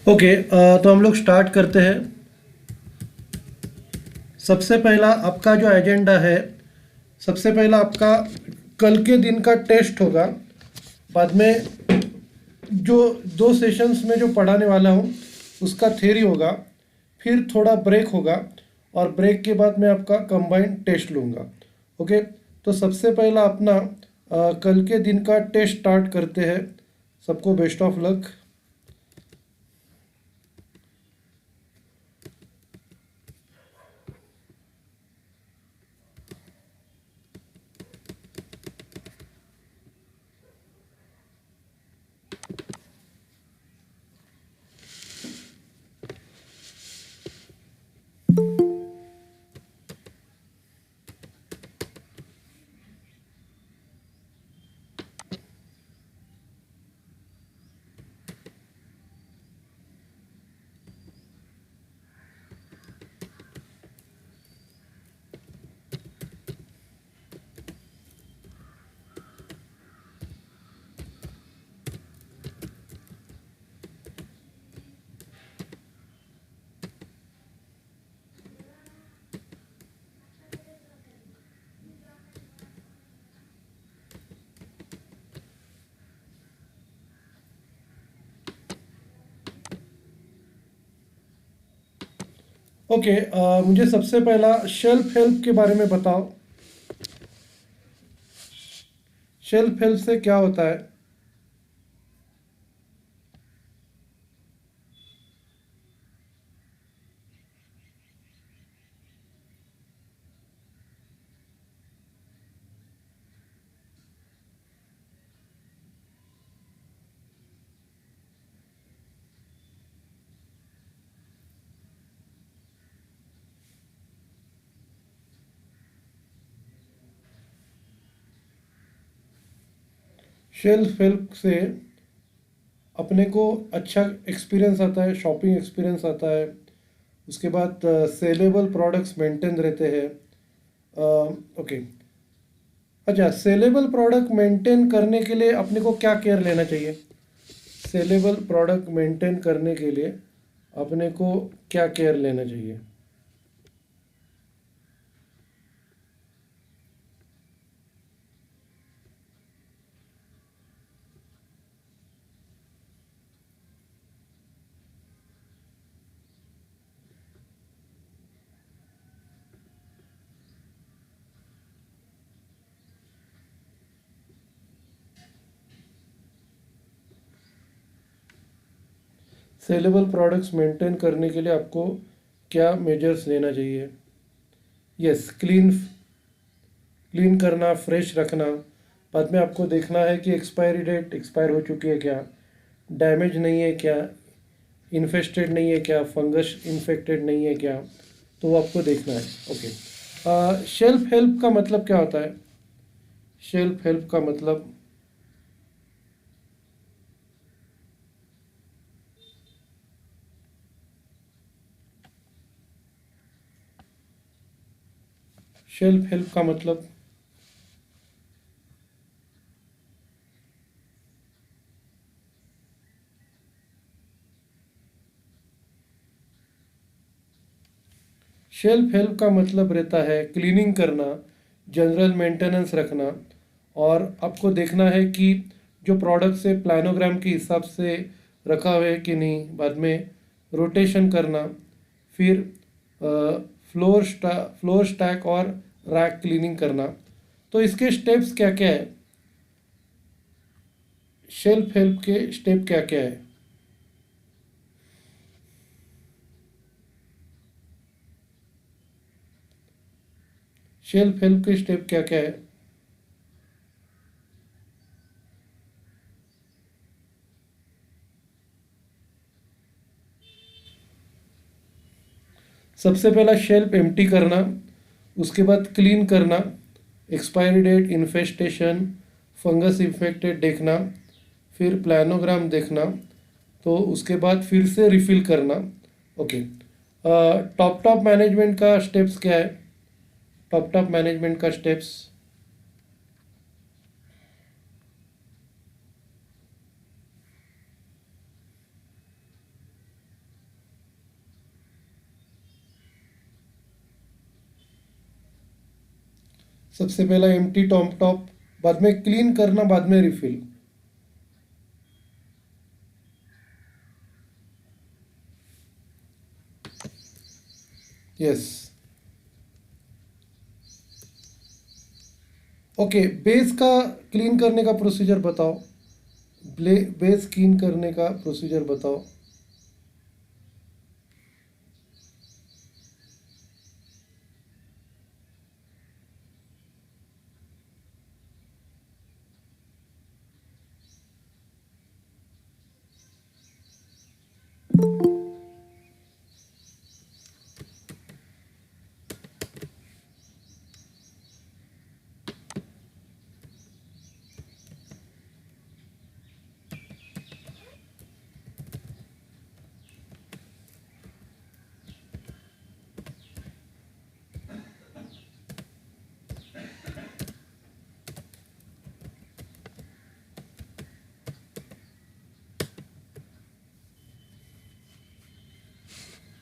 Okay. तो हम लोग स्टार्ट करते हैं। सबसे पहला आपका जो एजेंडा है, सबसे पहला आपका कल के दिन का टेस्ट होगा। बाद में जो 2 सेशंस में जो पढ़ाने वाला हूँ उसका थ्योरी होगा, फिर थोड़ा ब्रेक होगा और ब्रेक के बाद मैं आपका कंबाइंड टेस्ट लूँगा। ओके, तो सबसे पहला अपना कल के दिन का टेस्ट स्टार्ट करते हैं। सबको बेस्ट ऑफ लक। ओके, मुझे सबसे पहला सेल्फ हेल्प के बारे में बताओ। सेल्फ हेल्प से क्या होता है? सेल्फ हेल्प से अपने को अच्छा एक्सपीरियंस आता है, शॉपिंग एक्सपीरियंस आता है। उसके बाद सेलेबल प्रोडक्ट्स मेंटेन रहते हैं। ओके, अच्छा, सेलेबल प्रोडक्ट मेंटेन करने के लिए अपने को क्या केयर लेना चाहिए? सेलेबल प्रोडक्ट मेंटेन करने के लिए अपने को क्या केयर लेना चाहिए? सेलेबल प्रोडक्ट्स मेंटेन करने के लिए आपको क्या मेजर्स लेना चाहिए? यस, क्लीन क्लीन करना, फ्रेश रखना। बाद में आपको देखना है कि एक्सपायरी डेट एक्सपायर हो चुकी है क्या, डैमेज नहीं है क्या, इन्फेस्टेड नहीं है क्या, फंगस इन्फेक्टेड नहीं है क्या, तो वो आपको देखना है। ओके, शेल्फ हेल्प का मतलब क्या होता है? शेल्फ हेल्प का मतलब शेल्फ हेल्प का मतलब शेल्फ हेल्प का मतलब रहता है क्लीनिंग करना, जनरल मेंटेनेंस रखना, और आपको देखना है कि जो प्रोडक्ट्स है प्लानोग्राम के हिसाब से रखा हुआ है कि नहीं। बाद में रोटेशन करना, फिर फ्लोर स्टैक और रैक क्लीनिंग करना। तो इसके स्टेप्स क्या क्या है? शेल्फ हेल्प के स्टेप क्या क्या है? शेल्फ हेल्प के स्टेप क्या क्या है? सबसे पहला शेल्फ एम्प्टी करना, उसके बाद क्लीन करना, expiry date, infestation, fungus infected देखना, फिर प्लानोग्राम देखना, तो उसके बाद फिर से रिफिल करना। ओके, टॉप टॉप मैनेजमेंट का स्टेप्स क्या है? टॉप टॉप मैनेजमेंट का स्टेप्स सबसे पहला एम्प्टी टॉप, बाद में क्लीन करना, बाद में रिफिल। यस। ओके, बेस का क्लीन करने का प्रोसीजर बताओ। बेस क्लीन करने का प्रोसीजर बताओ।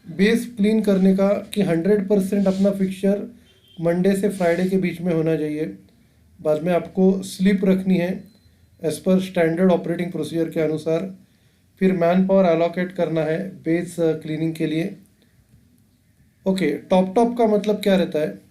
बेस क्लीन करने का कि 100% अपना फिक्सचर मंडे से फ्राइडे के बीच में होना चाहिए। बाद में आपको स्लिप रखनी है as per standard operating procedure के अनुसार। फिर मैन पावर एलोकेट करना है बेस क्लीनिंग के लिए। ओके, टॉप का मतलब क्या रहता है?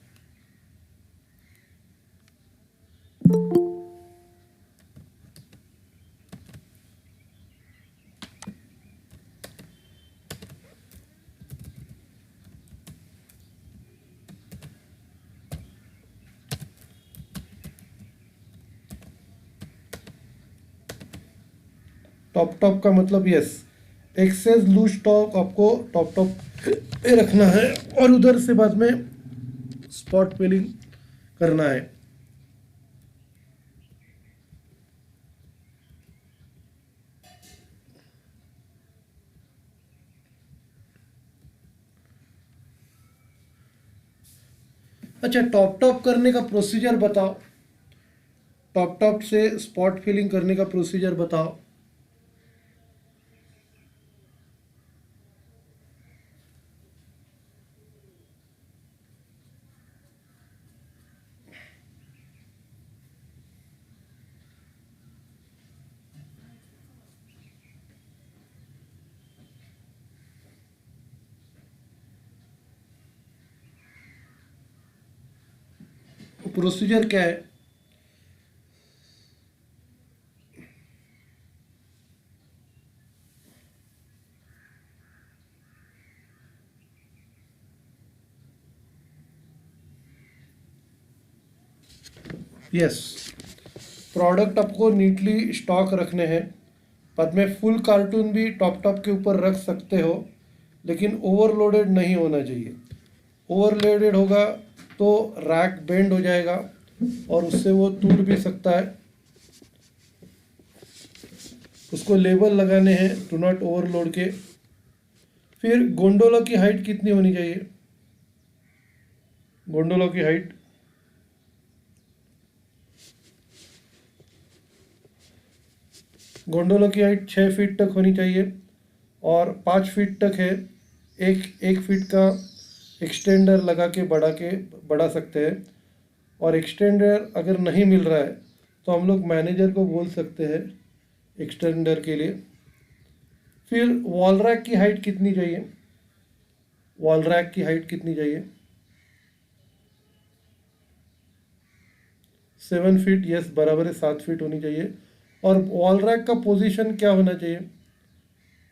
टॉप का मतलब यस, एक्सेस लूज स्टॉक आपको टॉप पे रखना है और उधर से बाद में स्पॉट फिलिंग करना है। अच्छा, टॉप करने का प्रोसीजर बताओ। टॉप से स्पॉट फिलिंग करने का प्रोसीजर बताओ। प्रोसीजर क्या है? यस, प्रोडक्ट आपको नीटली स्टॉक रखने हैं। बाद में फुल कार्टून भी टॉप के ऊपर रख सकते हो, लेकिन ओवरलोडेड नहीं होना चाहिए। ओवरलोडेड होगा तो रैक बेंड हो जाएगा और उससे वो टूट भी सकता है। उसको लेबल लगाने हैं टू नॉट ओवरलोड के। फिर गोंडोला की हाइट कितनी होनी चाहिए? गोंडोला की हाइट गोंडोला की हाइट 6 फीट तक होनी चाहिए और 5 फीट तक है। एक फीट का एक्सटेंडर लगा के बढ़ा सकते हैं। और एक्सटेंडर अगर नहीं मिल रहा है तो हम लोग मैनेजर को बोल सकते हैं एक्सटेंडर के लिए। फिर वॉल रैक की हाइट कितनी चाहिए? वॉल रैक की हाइट कितनी चाहिए? 7 फीट, यस बराबर है, 7 फीट होनी चाहिए। और वॉल रैक का पोजीशन क्या होना चाहिए?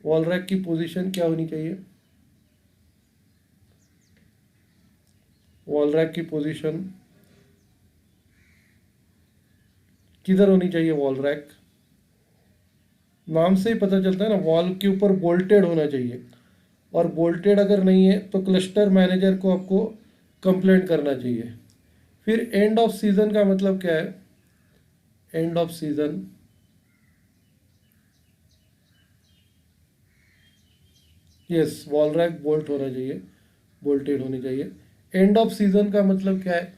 वॉल रैक की पोजीशन क्या होनी चाहिए? वॉल रैक की पोजीशन किधर होनी चाहिए? वॉल रैक नाम से ही पता चलता है ना, वॉल के ऊपर बोल्टेड होना चाहिए। और बोल्टेड अगर नहीं है तो क्लस्टर मैनेजर को आपको कंप्लेंट करना चाहिए। फिर एंड ऑफ सीजन का मतलब क्या है? End off season yes, wall rack bolt होना चाहिए, बोल्टेड होनी चाहिए। एंड ऑफ सीजन का मतलब क्या है?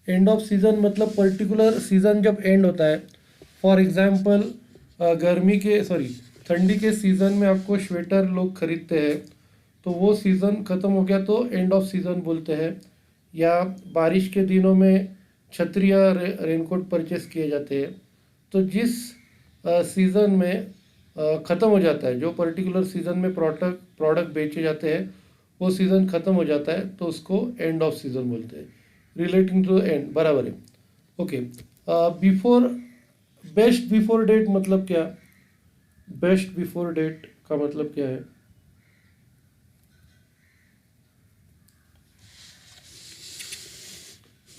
एंड ऑफ सीजन मतलब पर्टिकुलर सीजन जब एंड होता है। फॉर एग्जांपल गर्मी के सॉरी ठंडी के सीज़न में आपको स्वेटर लोग खरीदते हैं, तो वो सीज़न ख़त्म हो गया तो एंड ऑफ सीज़न बोलते हैं। या बारिश के दिनों में छतरी या रेनकोट परचेस किए जाते हैं। तो जिस सीज़न में ख़त्म हो जाता है, जो पर्टिकुलर सीज़न में प्रोडक्ट बेचे जाते हैं वो सीज़न ख़त्म हो जाता है तो उसको एंड ऑफ सीज़न बोलते हैं। रिलेटिंग टू एंड, बराबर है। Okay, before, best before date मतलब क्या? बेस्ट बिफोर डेट का मतलब क्या है?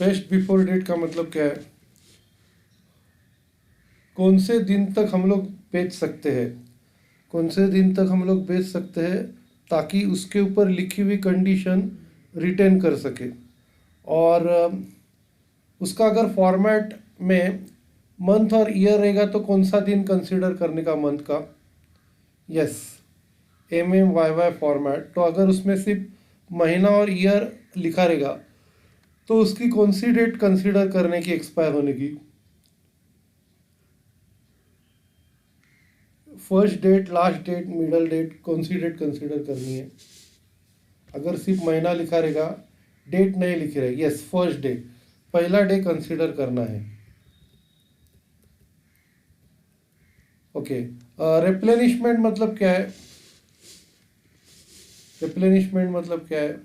बेस्ट बिफोर डेट का मतलब क्या है? कौन से दिन तक हम लोग बेच सकते हैं, कौन से दिन तक हम लोग बेच सकते हैं ताकि उसके ऊपर लिखी हुई कंडीशन रिटेन कर सके। और उसका अगर फॉर्मेट में मंथ और ईयर रहेगा तो कौन सा दिन कंसीडर करने का मंथ का? Yes, MMYY format. तो अगर उसमें सिर्फ महीना और ईयर लिखा रहेगा तो उसकी कौन सी डेट कंसीडर करने की, एक्सपायर होने की? First date, last date, middle date, कौन सी डेट कंसीडर करनी है? अगर सिर्फ महीना लिखा रहेगा, डेट नहीं लिखी रहेगी, यस, फर्स्ट डे, पहला डे कंसीडर करना है। ओके, रिप्लेनिशमेंट मतलब क्या है? रिप्लेनिशमेंट मतलब क्या है?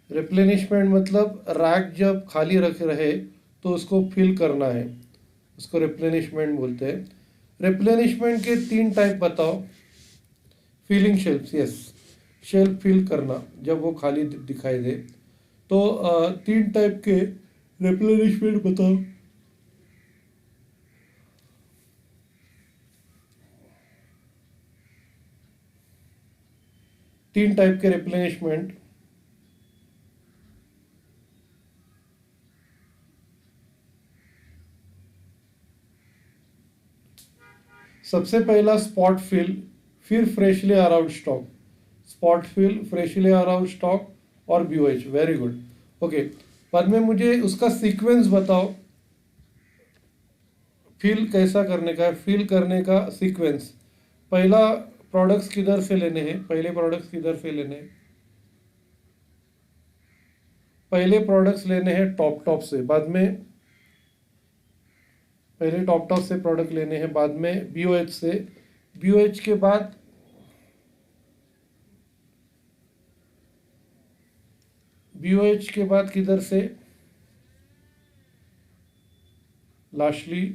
रिप्लेनिशमेंट मतलब रैक जब खाली रख रहे तो उसको फिल करना है, उसको रिप्लेनिशमेंट बोलते हैं। रिप्लेनिशमेंट के 3 टाइप बताओ। Filling shelf, yes, shelf fill करना जब वो खाली दिखाई दे। तो 3 टाइप के रिप्लेनिशमेंट बताओ। 3 टाइप के रिप्लेनिशमेंट। सबसे पहला स्पॉट फिल, फिर freshly around stock. Spot fill, freshly around stock और BOH, वेरी गुड। ओके, बाद में मुझे उसका सीक्वेंस बताओ, फिल कैसा करने का है, फिल करने का सीक्वेंस। पहला प्रोडक्ट्स किधर से लेने हैं, पहले प्रोडक्ट्स किधर से लेने हैं? पहले प्रोडक्ट्स लेने हैं टॉप से, बाद में, पहले टॉप से प्रोडक्ट लेने हैं, बाद में BOH से, BOH के बाद, BOH के बाद किधर से? लास्टली,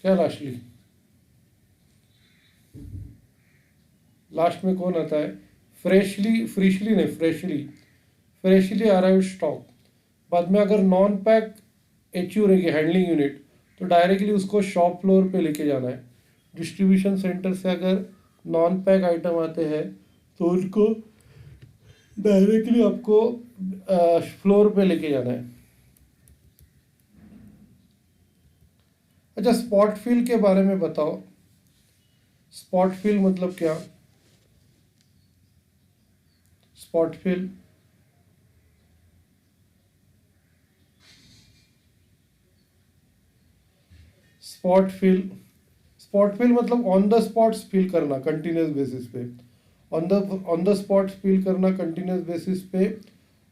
क्या लास्टली? लास्ट में कौन आता है? फ्रेशली नहीं, फ्रेशली अराइव स्टॉक। बाद में अगर नॉन पैक HU रहेगी, हैंडलिंग यूनिट, तो डायरेक्टली उसको शॉप फ्लोर पे लेके जाना है। डिस्ट्रीब्यूशन सेंटर से अगर नॉन पैक आइटम आते हैं तो उनको डायरेक्टली आपको फ्लोर पे लेके जाना है। अच्छा, स्पॉट फिल के बारे में बताओ। स्पॉट फिल मतलब क्या? स्पॉट फिल, स्पॉट फिल मतलब ऑन द स्पॉट फिल करना कंटिन्यूस बेसिस पे, ऑन द स्पॉट फिल करना कंटिन्यूस बेसिस पे।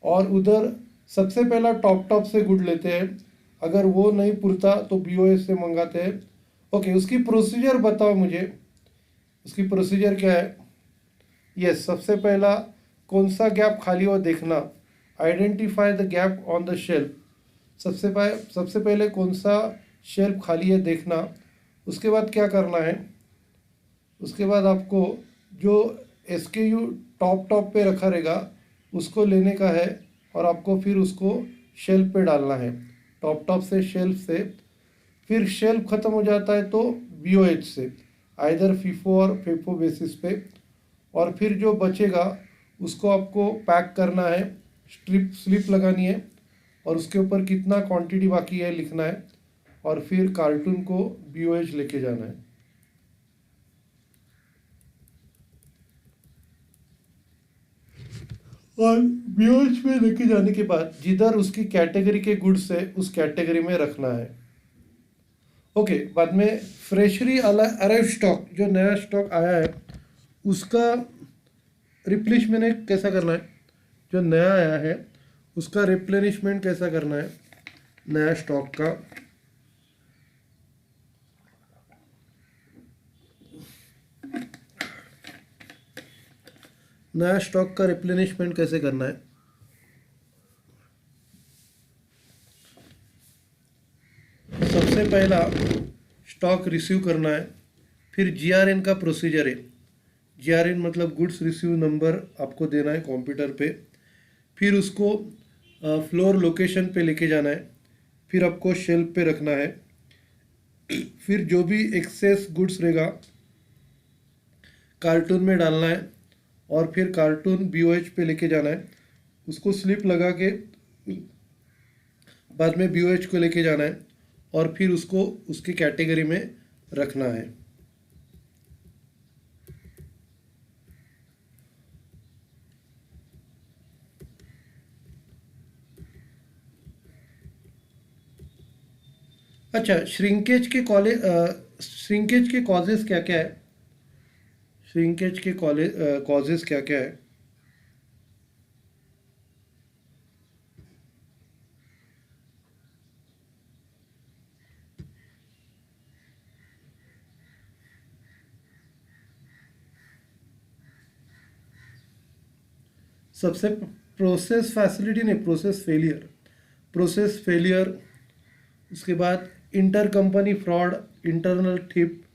और उधर सबसे पहला टॉप से गुड लेते हैं, अगर वो नहीं पुरता तो BOS से मंगाते हैं। ओके, उसकी प्रोसीजर बताओ मुझे, उसकी प्रोसीजर क्या है? यस, सबसे पहला कौन सा गैप खाली हो देखना, identify the gap on the shelf. सबसे पहले कौन सा शेल्फ खाली है देखना। उसके बाद क्या करना है? उसके बाद आपको जो SKU टॉप पे रखा रहेगा उसको लेने का है और आपको फिर उसको शेल्फ पे डालना है, टॉप से, शेल्फ से। फिर शेल्फ ख़त्म हो जाता है तो BOH से, आइदर FIFO और FIFO बेसिस पे। और फिर जो बचेगा उसको आपको पैक करना है, स्लिप लगानी है और उसके ऊपर कितना क्वांटिटी बाकी है लिखना है और फिर कार्टून को BOH लेके जाना है। और बीओएच में लेके जाने के बाद जिधर उसकी कैटेगरी के गुड्स है उस कैटेगरी में रखना है। ओके, बाद में फ्रेशली अराइव स्टॉक, जो नया स्टॉक आया है उसका रिप्लेनिशमेंट कैसा करना है, जो नया आया है उसका रिप्लेनिशमेंट कैसा करना है, नया स्टॉक का। नया स्टॉक का रिप्लेनिशमेंट कैसे करना है। सबसे पहला स्टॉक रिसीव करना है, फिर जीआरएन का प्रोसीजर है। जीआरएन मतलब गुड्स रिसीव नंबर आपको देना है कंप्यूटर पे, फिर उसको फ्लोर लोकेशन पे लेके जाना है, फिर आपको शेल्फ पे रखना है, फिर जो भी एक्सेस गुड्स रहेगा कार्टून में डालना है, और फिर कार्टून बीओएच पे लेके जाना है, उसको स्लिप लगा के बाद में बीओएच को लेके जाना है, और फिर उसको उसकी कैटेगरी में रखना है। अच्छा, श्रिंकेज के कॉजेज क्या क्या है, श्रिंकेज के कॉजेज क्या क्या है। सबसे प्रोसेस फैसिलिटी नहीं, प्रोसेस फेलियर, प्रोसेस फेलियर। उसके बाद inter company fraud, internal theft,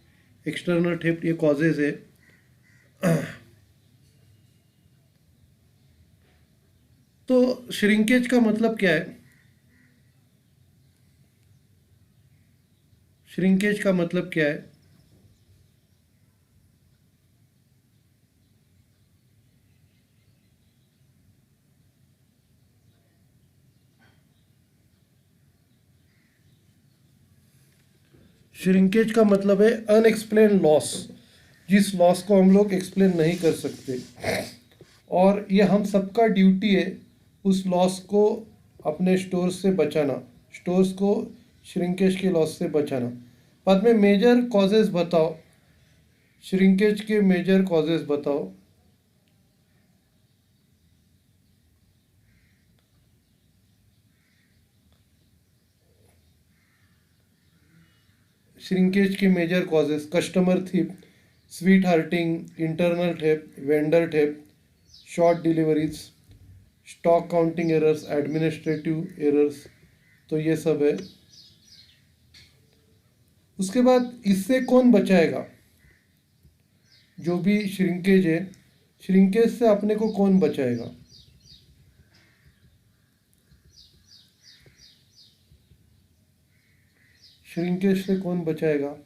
external theft, ये कॉजेज है। तो श्रिंकेज का मतलब क्या है, श्रिंकेज का मतलब क्या है। श्रिंकेज का मतलब है अनएक्सप्लेन लॉस, जिस लॉस को हम लोग एक्सप्लेन नहीं कर सकते, और ये हम सबका ड्यूटी है उस लॉस को अपने स्टोर्स से बचाना, स्टोर्स को श्रिंकेज के लॉस से बचाना। बाद में मेजर कॉजेज बताओ, श्रिंकेज के मेजर कॉजेज बताओ। श्रिंकेज के major causes customer theft, sweethearting, internal theft, vendor theft, short deliveries, stock counting errors, administrative errors, तो ये सब है। उसके बाद इससे कौन बचाएगा, जो भी श्रिंकेज है, श्रिंकेज से अपने को कौन बचाएगा। श्रिंकेज से कौन बचाएगा।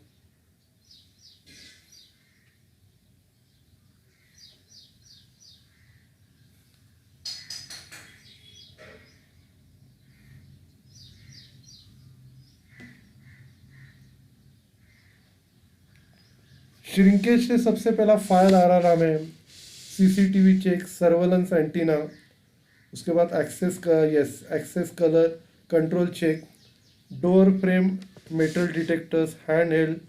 श्रिंकेज से सबसे पहला फायर आ रहा नाम है, सीसीटीवी चेक, सर्वेलेंस एंटीना, उसके बाद एक्सेस का, yes access colour control check, door frame metal detectors, hand held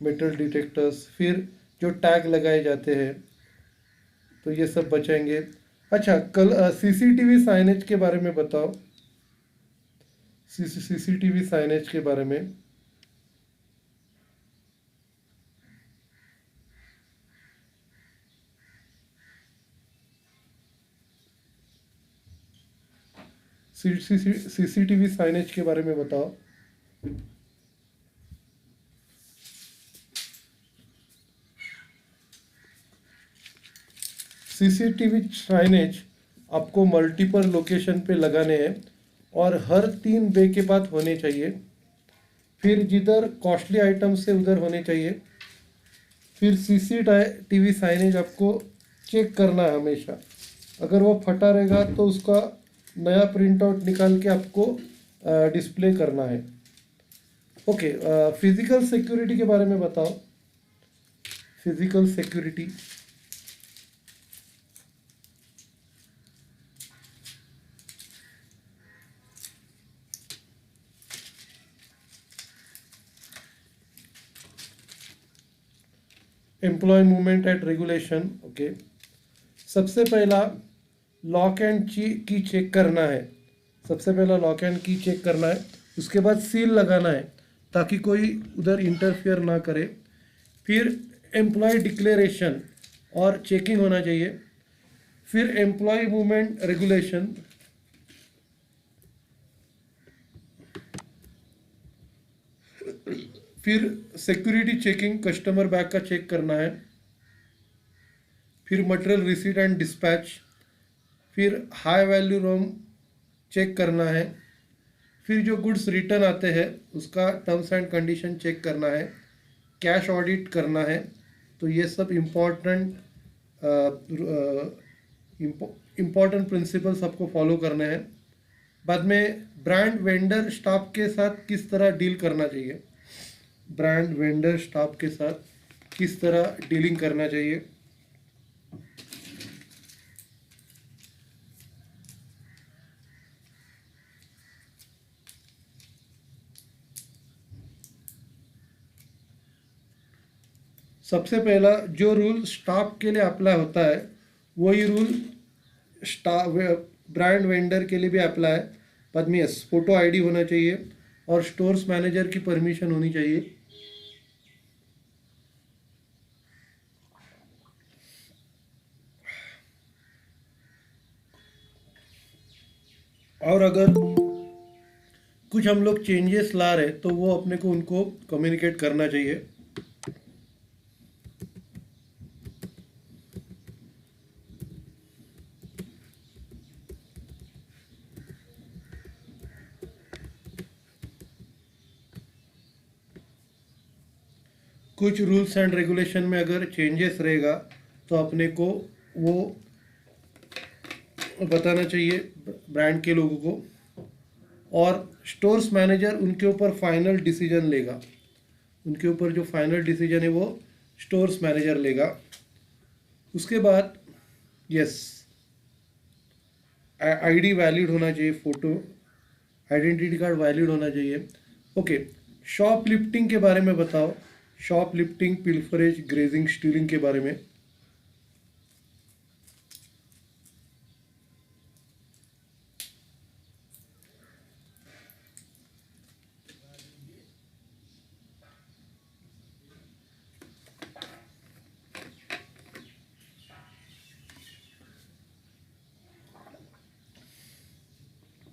metal detectors, फिर जो टैग लगाए जाते हैं, तो ये सब बचाएंगे। अच्छा, कल सीसीटीवी साइनेज के बारे में बताओ, सीसीटीवी साइनेज के बारे में। सीसीटीवी साइनेज के बारे में बताओ। सीसीटीवी साइनेज आपको मल्टीपल लोकेशन पे लगाने हैं, और हर 3 बे के बाद होने चाहिए, फिर जिधर कॉस्टली आइटम्स से उधर होने चाहिए। फिर सीसीटीवी साइनेज आपको चेक करना है हमेशा, अगर वो फटा रहेगा तो उसका नया प्रिंट आउट निकाल के आपको डिस्प्ले करना है। ओके, फिजिकल सिक्योरिटी के बारे में बताओ, physical security. Employee movement at regulation. Okay, सबसे पहला लॉक एंड की चेक करना है। सबसे पहला लॉक एंड की चेक करना है, उसके बाद सील लगाना है ताकि कोई उधर इंटरफियर ना करे। फिर एम्प्लॉय डिक्लेरेशन और चेकिंग होना चाहिए। फिर एम्प्लॉय मूवमेंट रेगुलेशन, फिर सिक्योरिटी चेकिंग, कस्टमर बैग का चेक करना है। फिर मटेरियल रिसीट एंड डिस्पैच, फिर हाई वैल्यू रोम चेक करना है। फिर जो गुड्स रिटर्न आते हैं उसका टर्म्स एंड कंडीशन चेक करना है। कैश ऑडिट करना है। तो ये सब इम्पोर्टेंट प्रिंसिपल्स आपको फॉलो करने हैं। बाद में ब्रांड वेंडर स्टाफ के साथ किस तरह डील करना चाहिए, ब्रांड वेंडर स्टाफ के साथ किस तरह डीलिंग करना चाहिए। सबसे पहला जो रूल स्टाफ के लिए अप्लाई होता है वही रूल स्टाफ ब्रांड वेंडर के लिए भी अप्लाई है। बाद में यस, फोटो आईडी होना चाहिए और स्टोर्स मैनेजर की परमिशन होनी चाहिए। और अगर कुछ हम लोग चेंजेस ला रहे तो वो अपने को उनको कम्युनिकेट करना चाहिए। कुछ रूल्स एंड रेगुलेशन में अगर चेंजेस रहेगा तो अपने को वो बताना चाहिए ब्रांड के लोगों को, और स्टोर्स मैनेजर उनके ऊपर फाइनल डिसीजन लेगा। उनके ऊपर जो फाइनल डिसीजन है वो स्टोर्स मैनेजर लेगा। उसके बाद यस, आईडी वैलिड होना चाहिए, फोटो आइडेंटिटी कार्ड वैलिड होना चाहिए। ओके, शॉप लिफ्टिंग के बारे में बताओ। Shop lifting, pilferage, grazing, stealing के बारे में।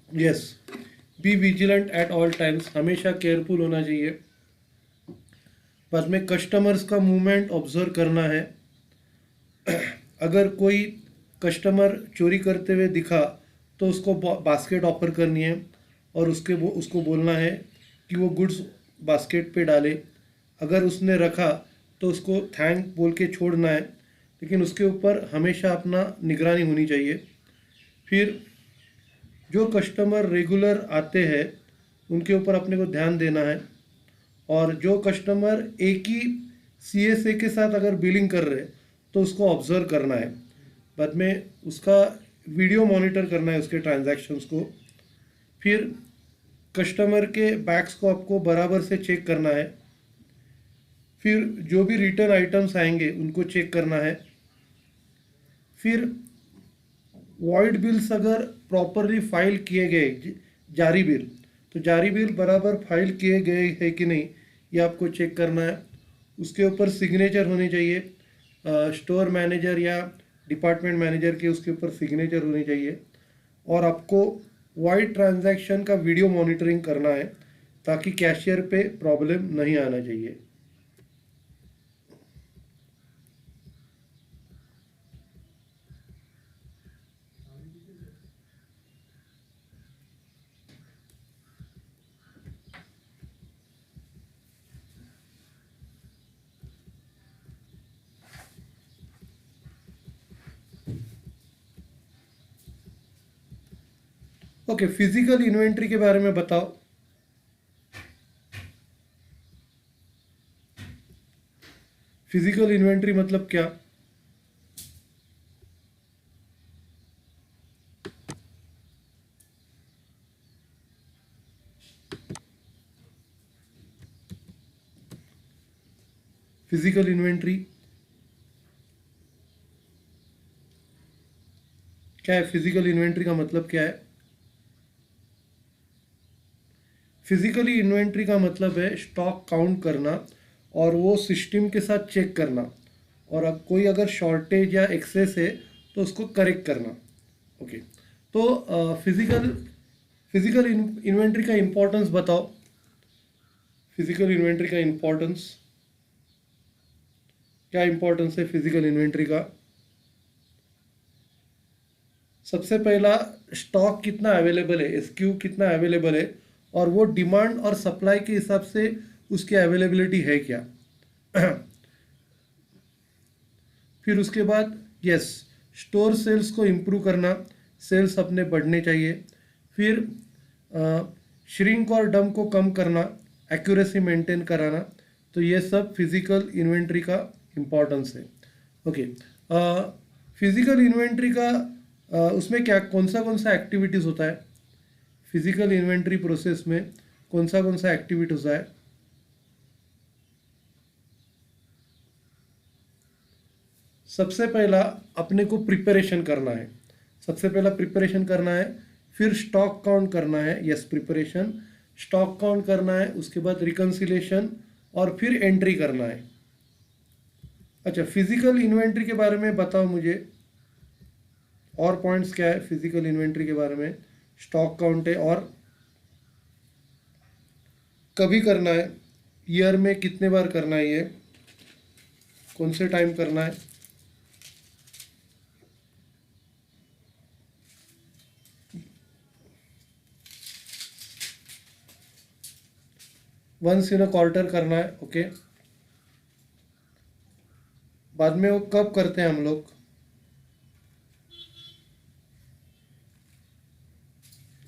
Yes, be vigilant eight all times, हमेशा केयरफुल होना चाहिए। बाद में कस्टमर्स का मूवमेंट ऑब्जर्व करना है। अगर कोई कस्टमर चोरी करते हुए दिखा तो उसको बास्केट ऑफर करनी है और उसको बोलना है कि वो गुड्स बास्केट पे डाले। अगर उसने रखा तो उसको थैंक बोल के छोड़ना है, लेकिन उसके ऊपर हमेशा अपना निगरानी होनी चाहिए। फिर जो कस्टमर रेगुलर आते हैं उनके ऊपर अपने को ध्यान देना है, और जो कस्टमर एक ही सीएसए के साथ अगर बिलिंग कर रहे तो उसको ऑब्जर्व करना है। बाद में उसका वीडियो मॉनिटर करना है उसके ट्रांजैक्शंस को। फिर कस्टमर के बैग्स को आपको बराबर से चेक करना है। फिर जो भी रिटर्न आइटम्स आएंगे उनको चेक करना है। फिर वॉइड बिल्स अगर प्रॉपरली फाइल किए गए, जारी बिल, तो जारी बिल बराबर फाइल किए गए हैं कि नहीं ये आपको चेक करना है। उसके ऊपर सिग्नेचर होने चाहिए, स्टोर मैनेजर या डिपार्टमेंट मैनेजर के उसके ऊपर सिग्नेचर होनी चाहिए। और आपको वाइड ट्रांजैक्शन का वीडियो मॉनिटरिंग करना है ताकि कैशियर पे प्रॉब्लम नहीं आना चाहिए। ओके, फिजिकल इन्वेंट्री के बारे में बताओ। फिजिकल इन्वेंट्री मतलब क्या? फिजिकल इन्वेंट्री क्या है फिजिकल इन्वेंट्री का मतलब क्या है? फिजिकली इन्वेंट्री का मतलब है स्टॉक काउंट करना और वो सिस्टम के साथ चेक करना, और अब कोई अगर शॉर्टेज या एक्सेस है तो उसको करेक्ट करना। ओके, तो फिजिकल फिजिकल इन्वेंट्री का इम्पोर्टेंस बताओ। फिजिकल इन्वेंट्री का इम्पोर्टेंस क्या इम्पोर्टेंस है फिजिकल इन्वेंट्री का? सबसे पहला, स्टॉक कितना अवेलेबल है, एसक्यू कितना अवेलेबल है, और वो डिमांड और सप्लाई के हिसाब से उसकी अवेलेबिलिटी है क्या। फिर उसके बाद यस, स्टोर सेल्स को इम्प्रूव करना, सेल्स अपने बढ़ने चाहिए। फिर श्रिंक और डंप को कम करना, एक्यूरेसी मेंटेन कराना। तो ये सब फिजिकल इन्वेंट्री का इम्पोर्टेंस है। ओके, फिजिकल इन्वेंट्री का उसमें क्या कौन सा एक्टिविटीज़ होता है? फिजिकल इन्वेंट्री प्रोसेस में कौन सा एक्टिविटी होता है? सबसे पहला अपने को प्रिपरेशन करना है, सबसे पहला प्रिपरेशन करना है। फिर स्टॉक काउंट करना है, यस प्रिपरेशन, स्टॉक काउंट करना है। उसके बाद रिकन्सिलेशन और फिर एंट्री करना है। अच्छा, फिजिकल इन्वेंट्री के बारे में बताओ मुझे, और पॉइंट्स क्या है फिजिकल इन्वेंट्री के बारे में? स्टॉक काउंट है, और कभी करना है, ईयर में कितने बार करना है, ये कौन से टाइम करना है? वंस इन अ क्वार्टर करना है। ओके, बाद में वो कब करते हैं हम लोग?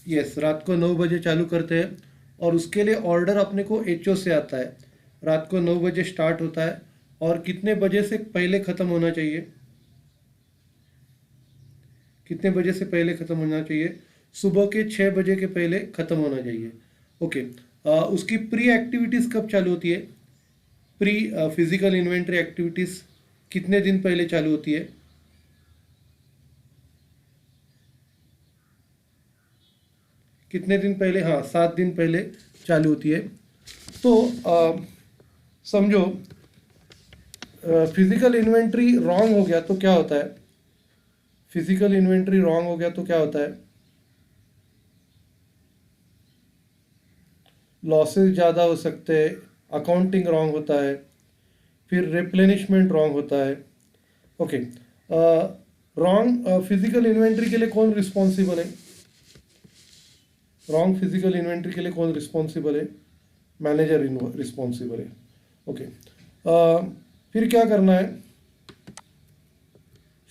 यस, रात को 9 बजे चालू करते हैं, और उसके लिए ऑर्डर अपने को एचओ से आता है। रात को 9 बजे स्टार्ट होता है, और कितने बजे से पहले ख़त्म होना चाहिए? कितने बजे से पहले ख़त्म होना चाहिए? सुबह के 6 बजे के पहले ख़त्म होना चाहिए। ओके, उसकी प्री एक्टिविटीज़ कब चालू होती है? प्री फिजिकल इन्वेंट्री एक्टिविटीज़ कितने दिन पहले चालू होती है? कितने दिन पहले? हाँ, 7 दिन पहले चालू होती है। तो समझो, फिजिकल इन्वेंट्री रॉन्ग हो गया तो क्या होता है? फिजिकल इन्वेंट्री रॉन्ग हो गया तो क्या होता है? लॉसेस ज़्यादा हो सकते हैं, अकाउंटिंग रॉन्ग होता है, फिर रिप्लेनिशमेंट रॉन्ग होता है। ओके, रॉन्ग फिजिकल इन्वेंट्री के लिए कौन रिस्पॉन्सिबल है? रॉन्ग फिजिकल इन्वेंट्री के लिए कौन रिस्पॉन्सिबल है? मैनेजर रिस्पॉन्सिबल है। ओके, फिर क्या करना है?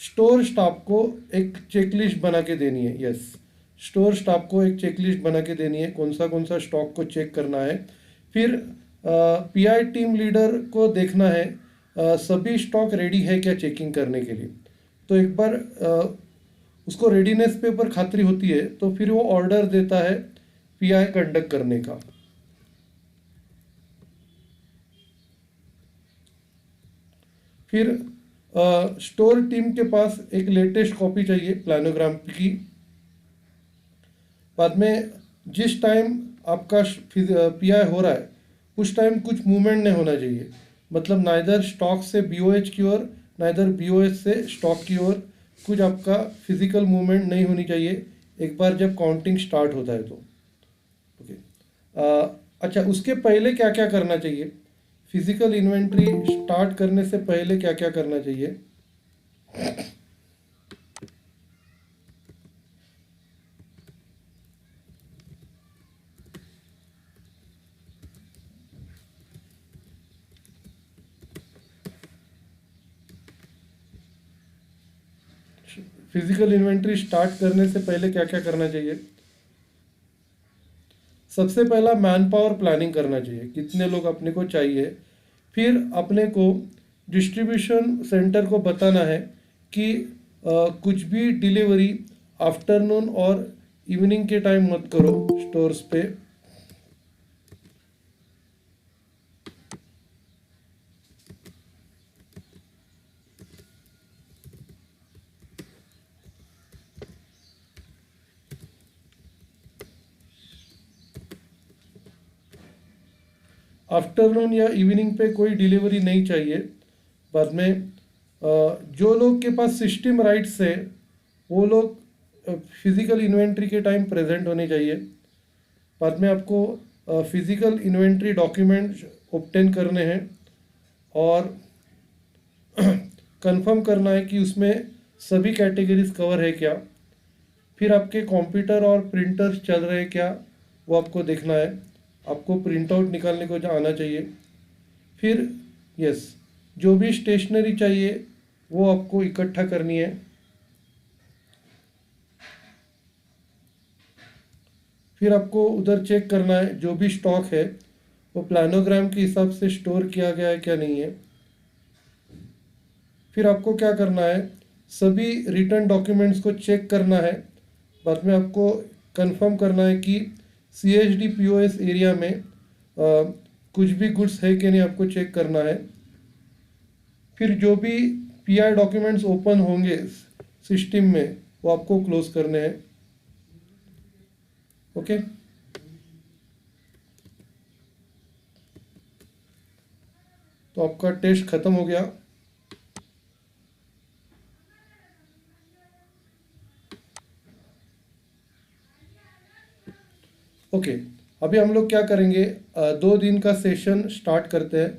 स्टोर स्टाफ को एक चेकलिस्ट बना के देनी है। यस, स्टोर स्टाफ को एक चेकलिस्ट बना के देनी है, कौन सा स्टॉक को चेक करना है। फिर पीआई टीम लीडर को देखना है सभी स्टॉक रेडी है क्या चेकिंग करने के लिए। तो एक बार उसको रेडीनेस पे ऊपर खातरी होती है तो फिर वो ऑर्डर देता है पीआई कंडक्ट करने का। फिर स्टोर टीम के पास एक लेटेस्ट कॉपी चाहिए प्लानोग्राम की। बाद में जिस टाइम आपका पीआई हो रहा है उस टाइम कुछ मूवमेंट नहीं होना चाहिए, मतलब नाइदर स्टॉक से बीओएच की ओर, नाइदर बीओएच से स्टॉक की ओर कुछ आपका फिजिकल मूवमेंट नहीं होनी चाहिए एक बार जब काउंटिंग स्टार्ट होता है तो। ओके, अच्छा, उसके पहले क्या क्या करना चाहिए? फिजिकल इन्वेंट्री स्टार्ट करने से पहले क्या क्या करना चाहिए? फिजिकल इन्वेंट्री स्टार्ट करने से पहले क्या क्या करना चाहिए? सबसे पहला मैन पावर प्लानिंग करना चाहिए, कितने लोग अपने को चाहिए। फिर अपने को डिस्ट्रीब्यूशन सेंटर को बताना है कि कुछ भी डिलीवरी आफ्टरनून और इवनिंग के टाइम मत करो स्टोर्स पे। आफ्टरनून या इवनिंग पे कोई डिलीवरी नहीं चाहिए। बाद में जो लोग के पास सिस्टम राइट्स है वो लोग फिजिकल इन्वेंट्री के टाइम प्रेजेंट होने चाहिए। बाद में आपको फिजिकल इन्वेंट्री डॉक्यूमेंट ऑब्टेन करने हैं और कंफर्म करना है कि उसमें सभी कैटेगरीज कवर है क्या। फिर आपके कंप्यूटर और प्रिंटर्स चल रहे हैं क्या वो आपको देखना है। आपको प्रिंट आउट निकालने को आना चाहिए। फिर यस, जो भी स्टेशनरी चाहिए वो आपको इकट्ठा करनी है। फिर आपको उधर चेक करना है जो भी स्टॉक है वो प्लानोग्राम के हिसाब से स्टोर किया गया है क्या नहीं है। फिर आपको क्या करना है, सभी रिटर्न डॉक्यूमेंट्स को चेक करना है। बाद में आपको कंफर्म करना है कि CHD POS एरिया में कुछ भी गुड्स है कि नहीं, आपको चेक करना है। फिर जो भी PI डॉक्यूमेंट्स ओपन होंगे सिस्टम में वो आपको क्लोज करने हैं। ओके, तो आपका टेस्ट खत्म हो गया। ओके, अभी हम लोग क्या करेंगे, 2 दिन का सेशन स्टार्ट करते हैं।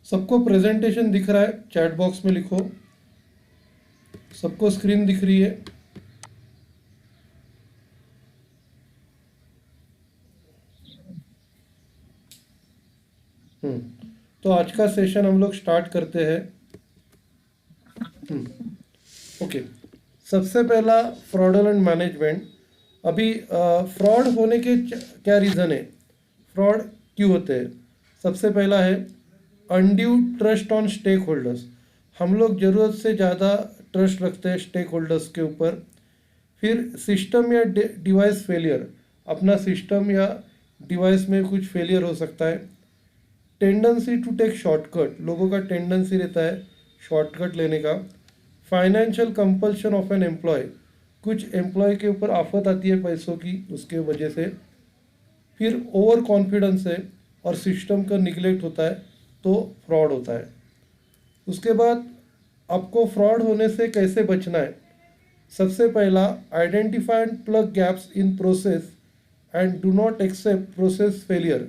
सबको प्रेजेंटेशन दिख रहा है? चैट बॉक्स में लिखो। सबको स्क्रीन दिख रही है? तो आज का सेशन हम लोग स्टार्ट करते हैं। ओके, सबसे पहला फ्रॉडलेंट मैनेजमेंट। अभी फ्रॉड होने के क्या रीज़न है, फ्रॉड क्यों होते हैं? सबसे पहला है undue trust on stakeholders. हम लोग ज़रूरत से ज़्यादा ट्रस्ट रखते हैं स्टेक होल्डर्स के ऊपर। फिर सिस्टम या डिवाइस फेलियर, अपना सिस्टम या डिवाइस में कुछ फेलियर हो सकता है। टेंडेंसी टू टेक शॉर्टकट, लोगों का टेंडेंसी रहता है शॉर्टकट लेने का। Financial compulsion of an employee, कुछ एम्प्लॉय के ऊपर आफत आती है पैसों की, उसके वजह से। फिर ओवर कॉन्फिडेंस है और सिस्टम का निगलेक्ट होता है तो फ्रॉड होता है। उसके बाद आपको फ्रॉड होने से कैसे बचना है? सबसे पहला, identify and plug gaps in process and do not accept process failure.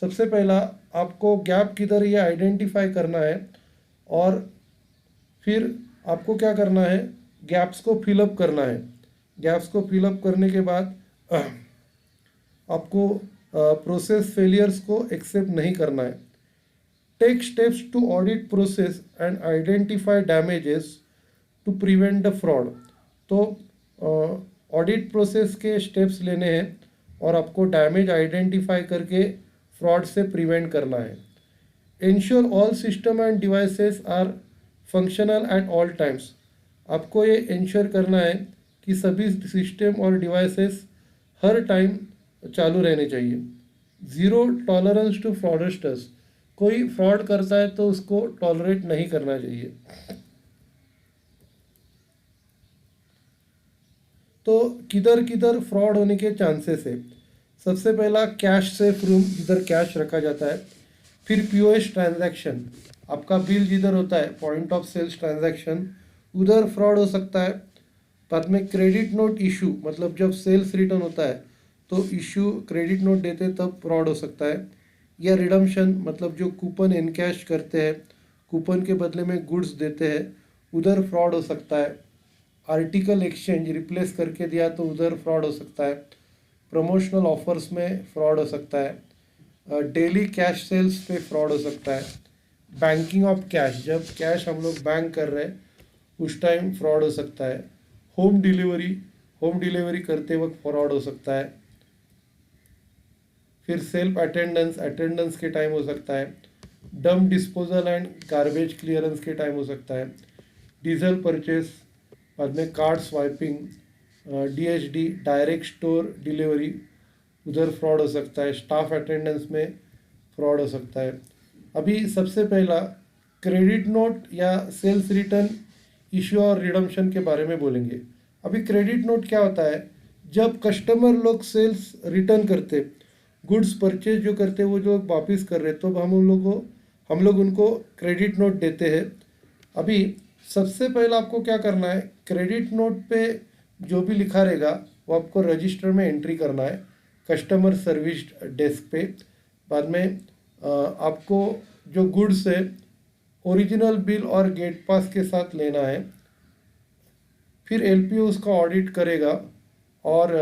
सबसे पहला आपको गैप किधर ये आइडेंटिफाई करना है और फिर आपको क्या करना है, गैप्स को फिलअप करना है। गैप्स को फिलअप करने के बाद आपको प्रोसेस फेलियर्स को एक्सेप्ट नहीं करना है। Take steps to audit process and identify damages to prevent the fraud. तो ऑडिट प्रोसेस के स्टेप्स लेने हैं और आपको डैमेज आइडेंटिफाई करके फ्रॉड से प्रिवेंट करना है। Ensure all system and devices are functional at all times. आपको ये इंश्योर करना है कि सभी सिस्टम और डिवाइसेस हर टाइम चालू रहने चाहिए। ज़ीरो टॉलरेंस टू फ्रॉडस्टर्स, कोई फ्रॉड करता है तो उसको टॉलरेट नहीं करना चाहिए। तो किधर किधर फ्रॉड होने के चांसेस है। सबसे पहला कैश सेफ रूम, जिधर कैश रखा जाता है। फिर पीओएस ट्रांजैक्शन, आपका बिल जिधर होता है, पॉइंट ऑफ सेल्स ट्रांजैक्शन, उधर फ्रॉड हो सकता है। बाद में क्रेडिट नोट इशू, मतलब जब सेल्स रिटर्न होता है तो इशू क्रेडिट नोट देते तब फ्रॉड हो सकता है। या रिडम्पशन, मतलब जो कूपन इनकैश करते हैं, कूपन के बदले में गुड्स देते हैं, उधर फ्रॉड हो सकता है। आर्टिकल एक्सचेंज, रिप्लेस करके दिया तो उधर फ्रॉड हो सकता है। प्रमोशनल ऑफर्स में फ्रॉड हो सकता है। डेली कैश सेल्स पे फ्रॉड हो सकता है। बैंकिंग ऑफ कैश, जब कैश हम लोग बैंक कर रहे हैं उस टाइम फ्रॉड हो सकता है। होम डिलीवरी करते वक्त फ्रॉड हो सकता है। फिर सेल्फ अटेंडेंस के टाइम हो सकता है। डम डिस्पोजल एंड गार्बेज क्लियरेंस के टाइम हो सकता है। डीजल परचेस, बाद में card swiping, डीएचडी direct store delivery, उधर फ्रॉड हो सकता है। स्टाफ अटेंडेंस में फ्रॉड हो सकता है। अभी सबसे पहला क्रेडिट नोट या सेल्स रिटर्न इश्यू और रिडम्पशन के बारे में बोलेंगे। अभी क्रेडिट नोट क्या होता है, जब कस्टमर लोग सेल्स रिटर्न करते, गुड्स परचेज जो करते वो जो वापस कर रहे, तो हम लोग उनको क्रेडिट नोट देते हैं। अभी सबसे पहले आपको क्या करना है, क्रेडिट नोट पे जो भी लिखा रहेगा वो आपको रजिस्टर में एंट्री करना है, कस्टमर सर्विस डेस्क पे। बाद में आपको जो गुड्स है ओरिजिनल बिल और गेट पास के साथ लेना है। फिर एलपीओ उसका ऑडिट करेगा और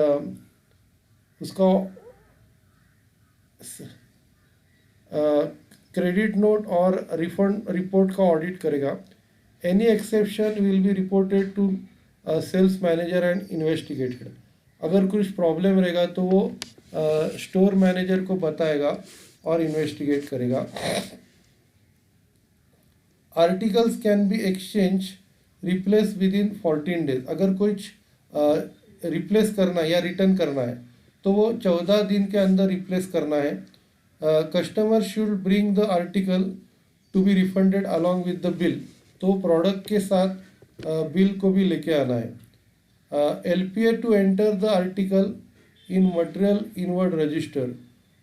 उसका क्रेडिट नोट और रिफंड रिपोर्ट का ऑडिट करेगा। Any exception will be reported to sales manager and investigated. अगर कुछ प्रॉब्लम रहेगा तो वो स्टोर मैनेजर को बताएगा और इन्वेस्टिगेट करेगा। Articles can be exchange replace with in 14 days. अगर कुछ रिप्लेस करना या रिटर्न करना है तो वो 14 दिन के अंदर रिप्लेस करना है। Customer should bring the article to be refunded along with the bill, तो प्रोडक्ट के साथ बिल को भी लेके आना है। LPA to enter the article in material inward register,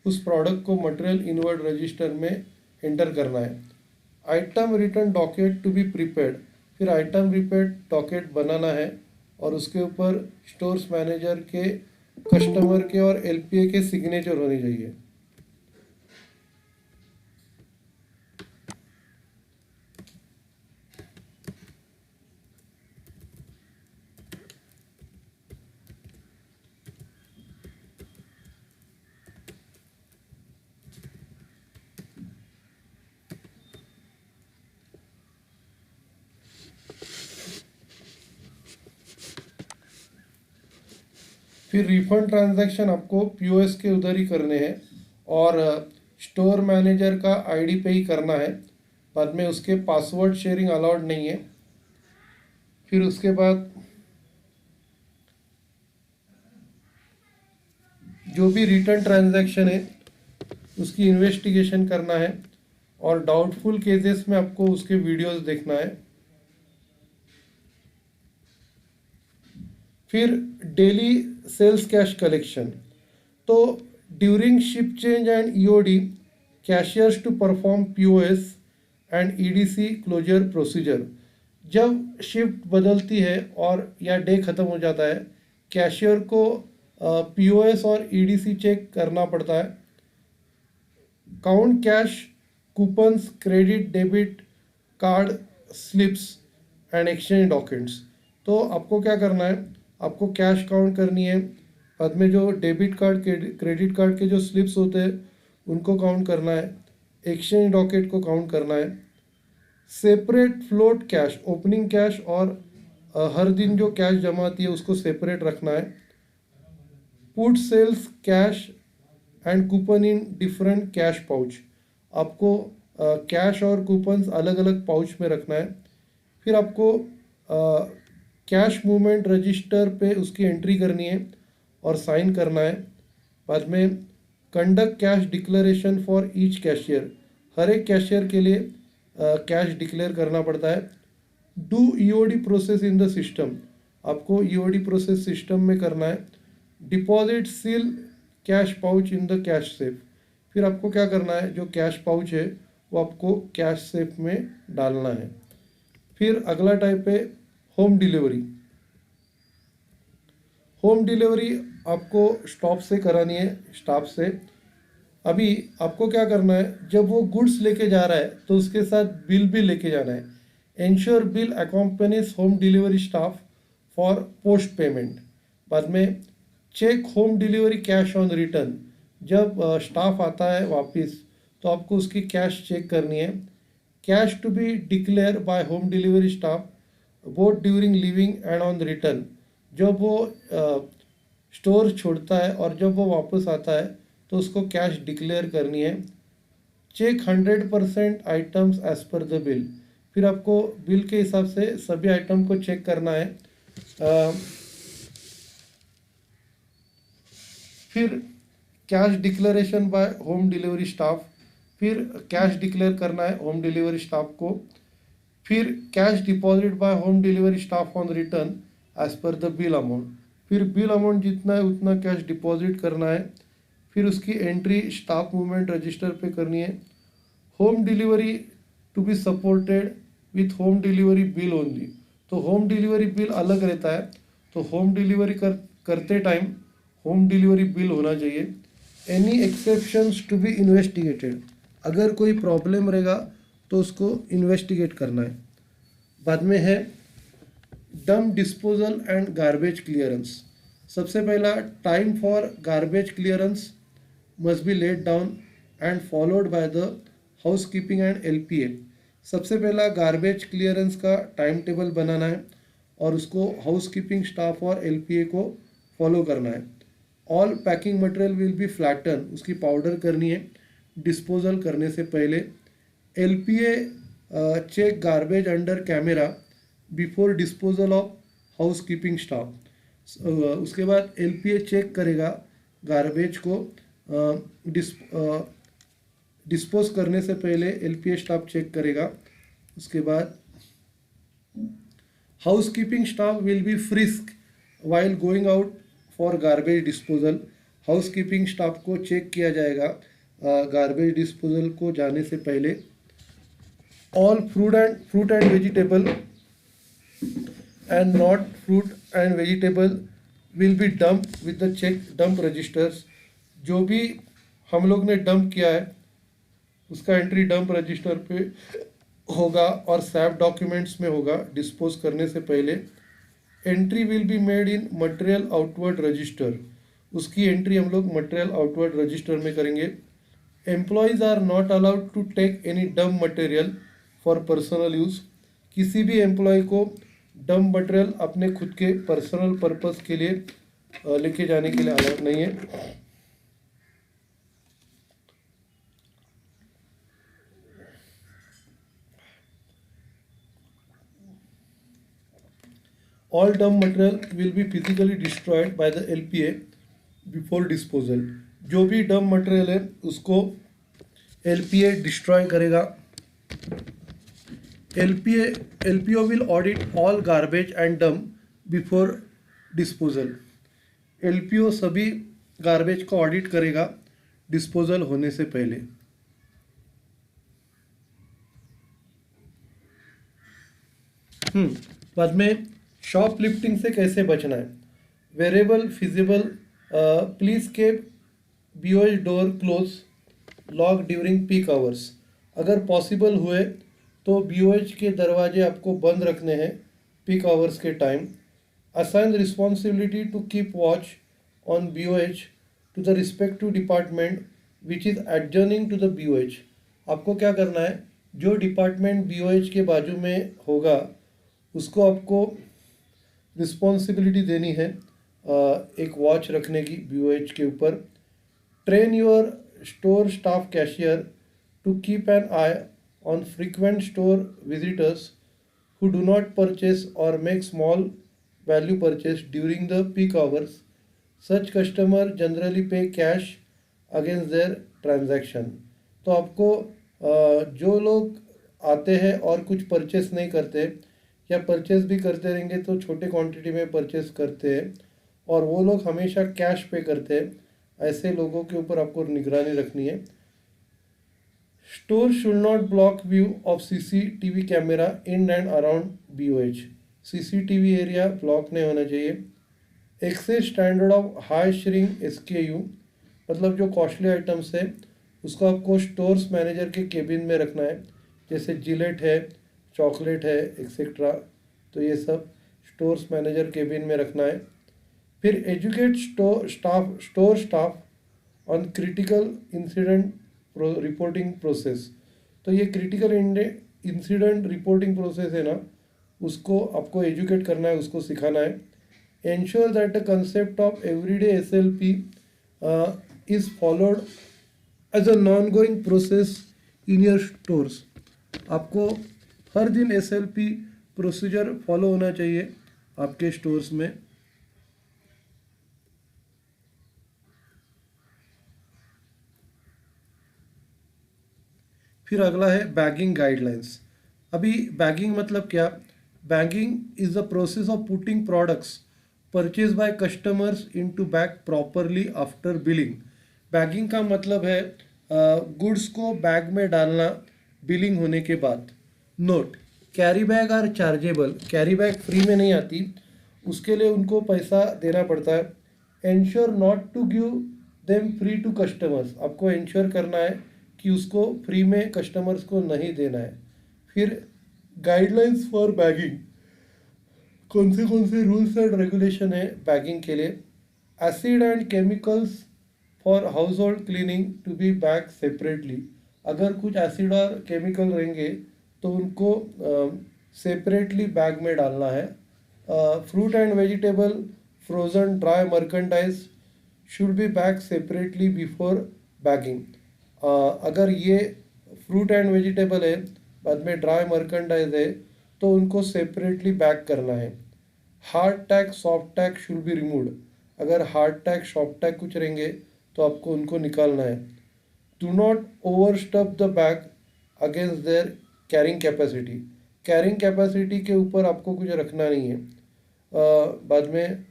उस प्रोडक्ट को मटेरियल इनवर्ड रजिस्टर में एंटर करना है। Item return docket to be prepared, फिर आइटम रिपेड डॉकेट बनाना है और उसके ऊपर स्टोर्स मैनेजर के, कस्टमर के और एलपीए के सिग्नेचर होनी चाहिए। फिर रिफंड ट्रांजैक्शन आपको पीओएस के उधर ही करने हैं और स्टोर मैनेजर का आईडी पे ही करना है। बाद में उसके पासवर्ड शेयरिंग अलाउड नहीं है। फिर उसके बाद जो भी रिटर्न ट्रांजैक्शन है उसकी इन्वेस्टिगेशन करना है और डाउटफुल केसेस में आपको उसके वीडियोस देखना है। फिर डेली सेल्स कैश कलेक्शन, तो during ship change and EOD cashiers to perform POS and EDC closure procedure. जब शिफ्ट बदलती है और या डे ख़त्म हो जाता है, कैशियर को पीओएस और ईडीसी चेक करना पड़ता है। Count cash, coupons, credit debit card slips and exchange documents. तो आपको क्या करना है, आपको कैश काउंट करनी है, बाद में जो डेबिट कार्ड क्रेडिट कार्ड के जो स्लिप्स होते हैं उनको काउंट करना है, एक्सचेंज डॉकेट को काउंट करना है। Separate float cash, opening cash और हर दिन जो कैश जमा आती है उसको सेपरेट रखना है। Put sales cash and coupon in different cash pouch, आपको कैश और कूपन्स अलग अलग पाउच में रखना है। फिर आपको कैश मूवमेंट रजिस्टर पे उसकी एंट्री करनी है और साइन करना है। बाद में conduct cash declaration for each cashier, हर एक कैशियर के लिए कैश डिक्लेयर करना पड़ता है। Do EOD process in the system, आपको ईओडी प्रोसेस सिस्टम में करना है। Deposit seal cash pouch in the cash safe. फिर आपको क्या करना है, जो कैश पाउच है वो आपको कैश सेफ में डालना है। फिर अगला टाइप है होम डिलीवरी। होम डिलीवरी आपको स्टॉप से करानी है, स्टाफ से। अभी आपको क्या करना है, जब वो गुड्स लेके जा रहा है तो उसके साथ बिल भी लेके जाना है। Ensure bill accompanies home delivery staff for post payment. बाद में check home delivery cash on return. जब स्टाफ आता है वापस तो आपको उसकी कैश चेक करनी है। Cash to be declare by home delivery staff both during living and on return. जब वो स्टोर छोड़ता है और जब वो वापस आता है तो उसको कैश डिक्लेयर करनी है। Check 100% items as per the bill. फिर आपको बिल के हिसाब से सभी आइटम को चेक करना है। फिर cash declaration by home delivery staff. फिर कैश डिक्लेयर करना है होम डिलीवरी स्टाफ को। फिर cash deposit by home delivery staff on return as per the bill amount. फिर बिल अमाउंट जितना है उतना कैश डिपॉजिट करना है। फिर उसकी एंट्री स्टाफ मूवमेंट रजिस्टर पे करनी है। Home delivery to be supported with home delivery bill only. तो होम डिलीवरी बिल अलग रहता है, तो होम डिलीवरी करते टाइम होम डिलीवरी बिल होना चाहिए। Any exceptions to be investigated. अगर कोई प्रॉब्लम रहेगा तो उसको इन्वेस्टिगेट करना है। बाद में है dump disposal and garbage clearance. सबसे पहला, time for garbage clearance must be laid down and followed by the housekeeping and LPA. सबसे पहला गार्बेज क्लियरेंस का टाइम टेबल बनाना है और उसको हाउस कीपिंग स्टाफ और एलपीए को फॉलो करना है। All packing material will be flatten, उसकी पाउडर करनी है डिस्पोजल करने से पहले। LPA check garbage under camera before disposal of house keeping staff. उसके बाद एलपीए चेक करेगा गार्बेज को डिस्पोज करने से पहले एलपीए स्टाफ चेक करेगा। उसके बाद housekeeping staff will be frisk while going out for garbage disposal. Housekeeping staff को चेक किया जाएगा गार्बेज डिस्पोजल को जाने से पहले। All fruit and vegetable and not fruit and vegetable will be dump with the check dump registers. जो भी हम लोग ने डंप किया है उसका एंट्री डंप रजिस्टर पे होगा और सैप डॉक्यूमेंट्स में होगा डिस्पोज करने से पहले। Entry will be made in material outward register. उसकी एंट्री हम लोग मटेरियल आउटवर्ड रजिस्टर में करेंगे। Employees are not allowed to take any dump material for personal use. किसी भी एम्प्लॉय को डंप मटेरियल अपने खुद के पर्सनल पर्पस के लिए लेके जाने के लिए अलाउड नहीं है। All dump material will be physically destroyed by the LPA before disposal. जो भी डंप मटेरियल है उसको LPA डिस्ट्रॉय करेगा। LPO will audit all garbage and dump before disposal. LPO सभी गार्बेज को ऑडिट करेगा डिस्पोजल होने से पहले। बाद में शॉप लिफ्टिंग से कैसे बचना है। वेरेबल feasible, please keep BOH door close lock during peak hours. अगर पॉसिबल हुए तो बीओएच के दरवाजे आपको बंद रखने हैं पीक आवर्स के time. Assign responsibility to keep watch on BOH to the respective department which is adjourning to the BOH. आपको क्या करना है, जो डिपार्टमेंट बीओएच के बाजू में होगा उसको आपको रिस्पॉन्सिबिलिटी देनी है एक वॉच रखने की बीओएच के ऊपर। Train your store staff cashier to keep an eye on frequent store visitors who do not purchase or make small value purchase during the peak hours. Such customer generally pay cash against their transaction. तो आपको जो लोग आते हैं और कुछ purchase नहीं करते या परचेस भी करते रहेंगे तो छोटे क्वांटिटी में परचेस करते हैं, और वो लोग हमेशा कैश पे करते हैं, ऐसे लोगों के ऊपर आपको निगरानी रखनी है। Store should not block view of CCTV camera in and around BOH. CCTV area block नहीं होना चाहिए। Access standard of high shrink SKU, मतलब जो कॉस्टली आइटम्स है उसको आपको स्टोर्स मैनेजर के केबिन में रखना है, जैसे जिलेट है, चॉकलेट है, एक्सेट्रा, तो ये सब स्टोर्स मैनेजर केबिन में रखना है। फिर educate store staff on critical incident reporting process. तो ये क्रिटिकल इंसिडेंट रिपोर्टिंग प्रोसेस है ना, उसको आपको एजुकेट करना है, उसको सिखाना है। Ensure that the concept of everyday SLP is followed as a non going process in your stores. आपको हर दिन एसएलपी प्रोसीजर फॉलो होना चाहिए आपके स्टोर्स में। फिर अगला है बैगिंग गाइडलाइंस। अभी बैगिंग मतलब क्या? Bagging is the process of putting products purchase by customers into bag properly after billing. Bagging का मतलब है गुड्स को बैग में डालना बिलिंग होने के बाद। Note, carry bag are chargeable. Carry bag free में नहीं आती, उसके लिए उनको पैसा देना पड़ता है। Ensure not to give them free to customers. आपको एंश्योर करना है कि उसको फ्री में कस्टमर्स को नहीं देना है। फिर गाइडलाइंस फॉर बैगिंग, कौन से रूल्स एंड रेगुलेशन है बैगिंग के लिए। Acid and chemicals for household cleaning to be bag separately. अगर कुछ एसिड और केमिकल रहेंगे तो उनको सेपरेटली बैग में डालना है। Fruit and vegetable, frozen, dry merchandise should be bag separately before bagging. अगर ये फ्रूट एंड वेजिटेबल है, बाद में ड्राई मर्केंडाइज है, तो उनको सेपरेटली बैग करना है। Hard tag, soft tag should be removed. अगर हार्ड टैग, सॉफ्ट टैग कुछ रहेंगे तो आपको उनको निकालना है। Do not overstuff the bag against their carrying capacity. Carrying capacity के ऊपर आपको कुछ रखना नहीं है। बाद में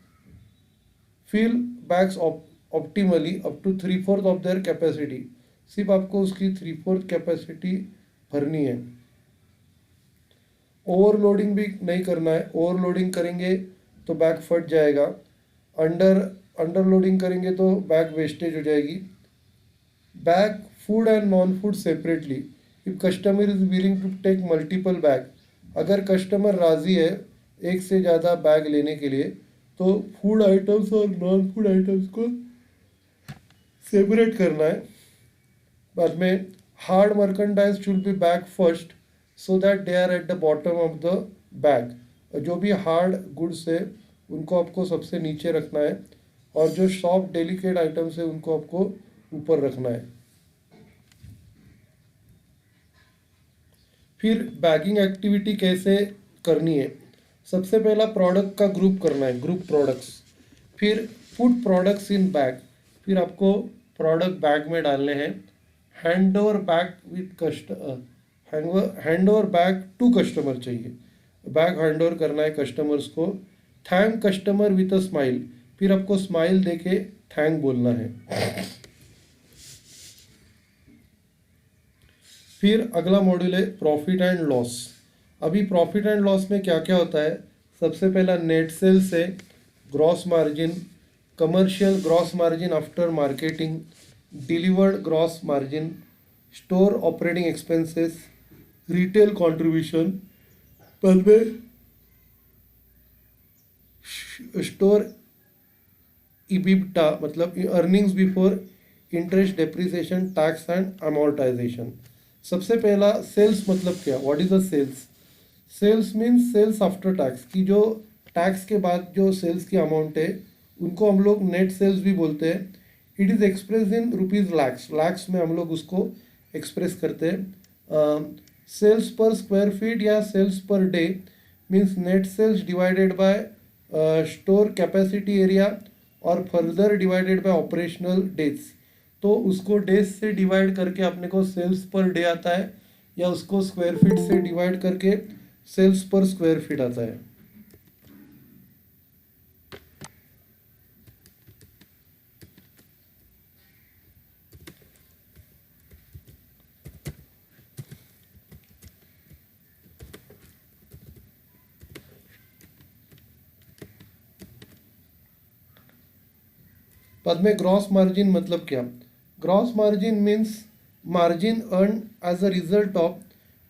fill bags optimally up to 3/4 of their capacity. सिर्फ आपको उसकी 3/4 कैपेसिटी भरनी है। ओवरलोडिंग भी नहीं करना है। ओवरलोडिंग करेंगे तो बैग फट जाएगा। अंडरलोडिंग करेंगे तो बैग वेस्टेज हो जाएगी। Bag food and non food separately if customer is willing to take multiple bag. अगर कस्टमर राज़ी है एक से ज़्यादा बैग लेने के लिए तो फूड आइटम्स और नॉन फूड आइटम्स को सेपरेट करना है। बाद में hard merchandise should be bag first so that they are at the bottom of the bag. जो भी हार्ड गुड्स है उनको आपको सबसे नीचे रखना है, और जो सॉफ्ट डेलिकेट आइटम्स है उनको आपको ऊपर रखना है। फिर बैगिंग एक्टिविटी कैसे करनी है? सबसे पहला प्रोडक्ट का ग्रुप करना है, ग्रुप प्रोडक्ट्स। फिर पुट प्रोडक्ट्स इन बैग। फिर आपको प्रोडक्ट बैग में डालने हैं। Hand over bag hand over bag to customer चाहिए। बैग हैंड ओवर करना है कस्टमर्स को। Thank customer with a smile. फिर आपको स्माइल देके थैंक बोलना है। फिर अगला मॉड्यूल है प्रॉफिट एंड लॉस। अभी प्रॉफिट एंड लॉस में क्या क्या होता है? सबसे पहला नेट सेल्स है, gross margin, commercial gross margin after marketing, delivered gross margin, store operating expenses, retail contribution, बाद में स्टोर इबिटा मतलब earnings before interest, depreciation, tax and amortisation. सबसे पहला सेल्स मतलब क्या? What is the sales? Sales means sales after tax, की जो tax के बाद जो सेल्स की अमाउंट है उनको हम लोग नेट सेल्स भी बोलते हैं। It is express in rupees lakhs. Lakhs में हम लोग उसको एक्सप्रेस करते हैं। सेल्स पर स्क्वायर फीट या sales per day means net sales divided by store capacity area और further divided by operational days. तो उसको डेज से डिवाइड करके अपने को सेल्स पर डे आता है, या उसको स्क्वायर फीट से डिवाइड करके सेल्स पर स्क्वायर फीट आता है। बाद में ग्रॉस मार्जिन मतलब क्या? Gross margin means margin earn as a result of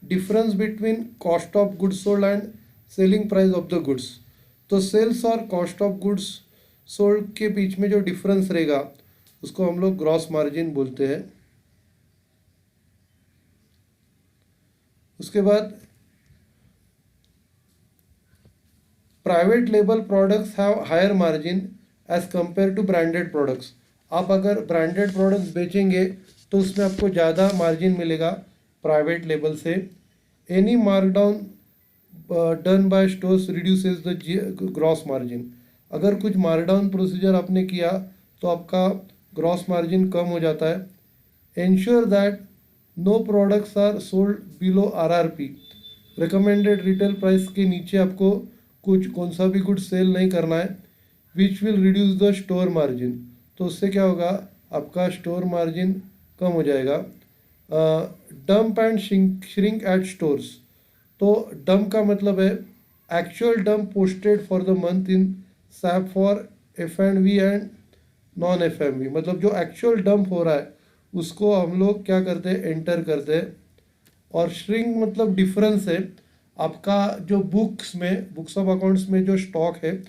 difference between cost of goods sold and selling price of the goods. तो सेल्स और कॉस्ट ऑफ गुड्स सोल्ड के बीच में जो डिफरेंस रहेगा उसको हम लोग ग्रॉस मार्जिन बोलते हैं। उसके बाद private label products have higher margin as compare to branded products. आप अगर ब्रांडेड प्रोडक्ट्स बेचेंगे तो उसमें आपको ज़्यादा मार्जिन मिलेगा प्राइवेट लेबल से। Any markdown done by stores reduces the gross margin. अगर कुछ मार्कडाउन प्रोसीजर आपने किया तो आपका ग्रॉस मार्जिन कम हो जाता है। Ensure that no products are sold below RRP. Recommended retail price के नीचे आपको कुछ कौन सा भी गुड सेल नहीं करना है। Which will reduce the store margin. तो उससे क्या होगा, आपका स्टोर मार्जिन कम हो जाएगा। Dump and shrink at stores. तो डंप का मतलब है actual dump posted for the month in SAP for F&V and non F&V। मतलब जो एक्चुअल डंप हो रहा है उसको हम लोग क्या करते हैं, एंटर करते हैं। और श्रिंक मतलब डिफरेंस है आपका जो बुक्स ऑफ अकाउंट्स में जो स्टॉक है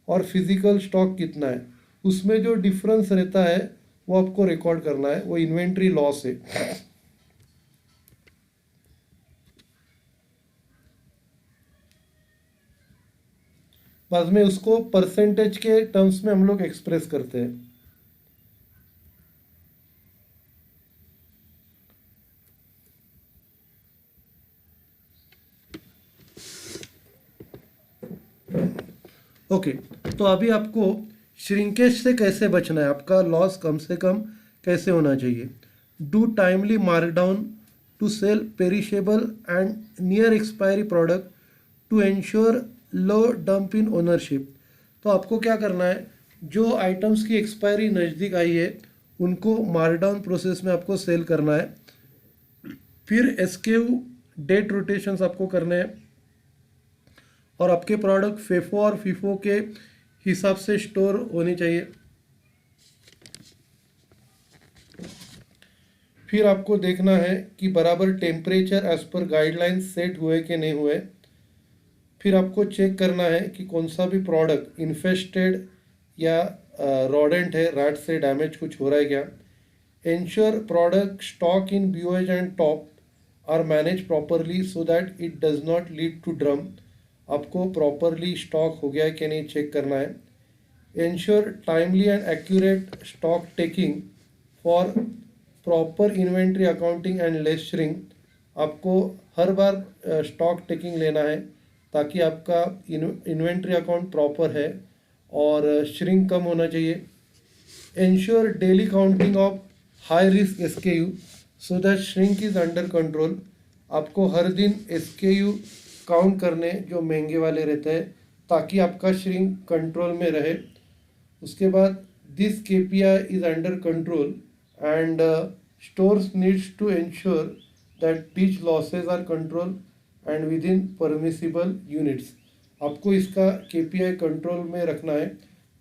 और फिजिकल स्टॉक कितना है उसमें जो डिफरेंस रहता है वो आपको रिकॉर्ड करना है, वो इन्वेंट्री लॉस है। बाद में उसको परसेंटेज के टर्म्स में हम लोग एक्सप्रेस करते हैं। ओके, तो अभी आपको श्रिंकेज से कैसे बचना है, आपका लॉस कम से कम कैसे होना चाहिए। Do timely mark down to sell perishable and near expiry product to ensure low dump in ownership. तो आपको क्या करना है, जो आइटम्स की एक्सपायरी नज़दीक आई है उनको मार्क डाउन प्रोसेस में आपको सेल करना है। फिर एसकेयू डेट रोटेशंस आपको करने हैं और आपके प्रोडक्ट फेफो और फीफो के हिसाब से स्टोर होने चाहिए। फिर आपको देखना है कि बराबर temperature as per guidelines set हुए कि नहीं हुए। फिर आपको चेक करना है कि कौन सा भी प्रोडक्ट इन्फेस्टेड या रोडेंट है, रैट से डैमेज कुछ हो रहा है क्या। Ensure product stock in BOH and top are manage properly so that it does not lead to drum. आपको प्रॉपरली स्टॉक हो गया है कि नहीं चेक करना है। Ensure timely and accurate stock taking for proper inventory accounting and less shrink. आपको हर बार स्टॉक टेकिंग लेना है ताकि आपका इन्वेंट्री अकाउंट प्रॉपर है और श्रिंक कम होना चाहिए। Ensure daily counting of high risk SKU so that shrink is under control. आपको हर दिन SKU काउंट करने जो महंगे वाले रहते हैं ताकि आपका श्रिंक कंट्रोल में रहे। उसके बाद this KPI is under control and stores needs to ensure that these losses are control and within permissible units. आपको इसका KPI कंट्रोल में रखना है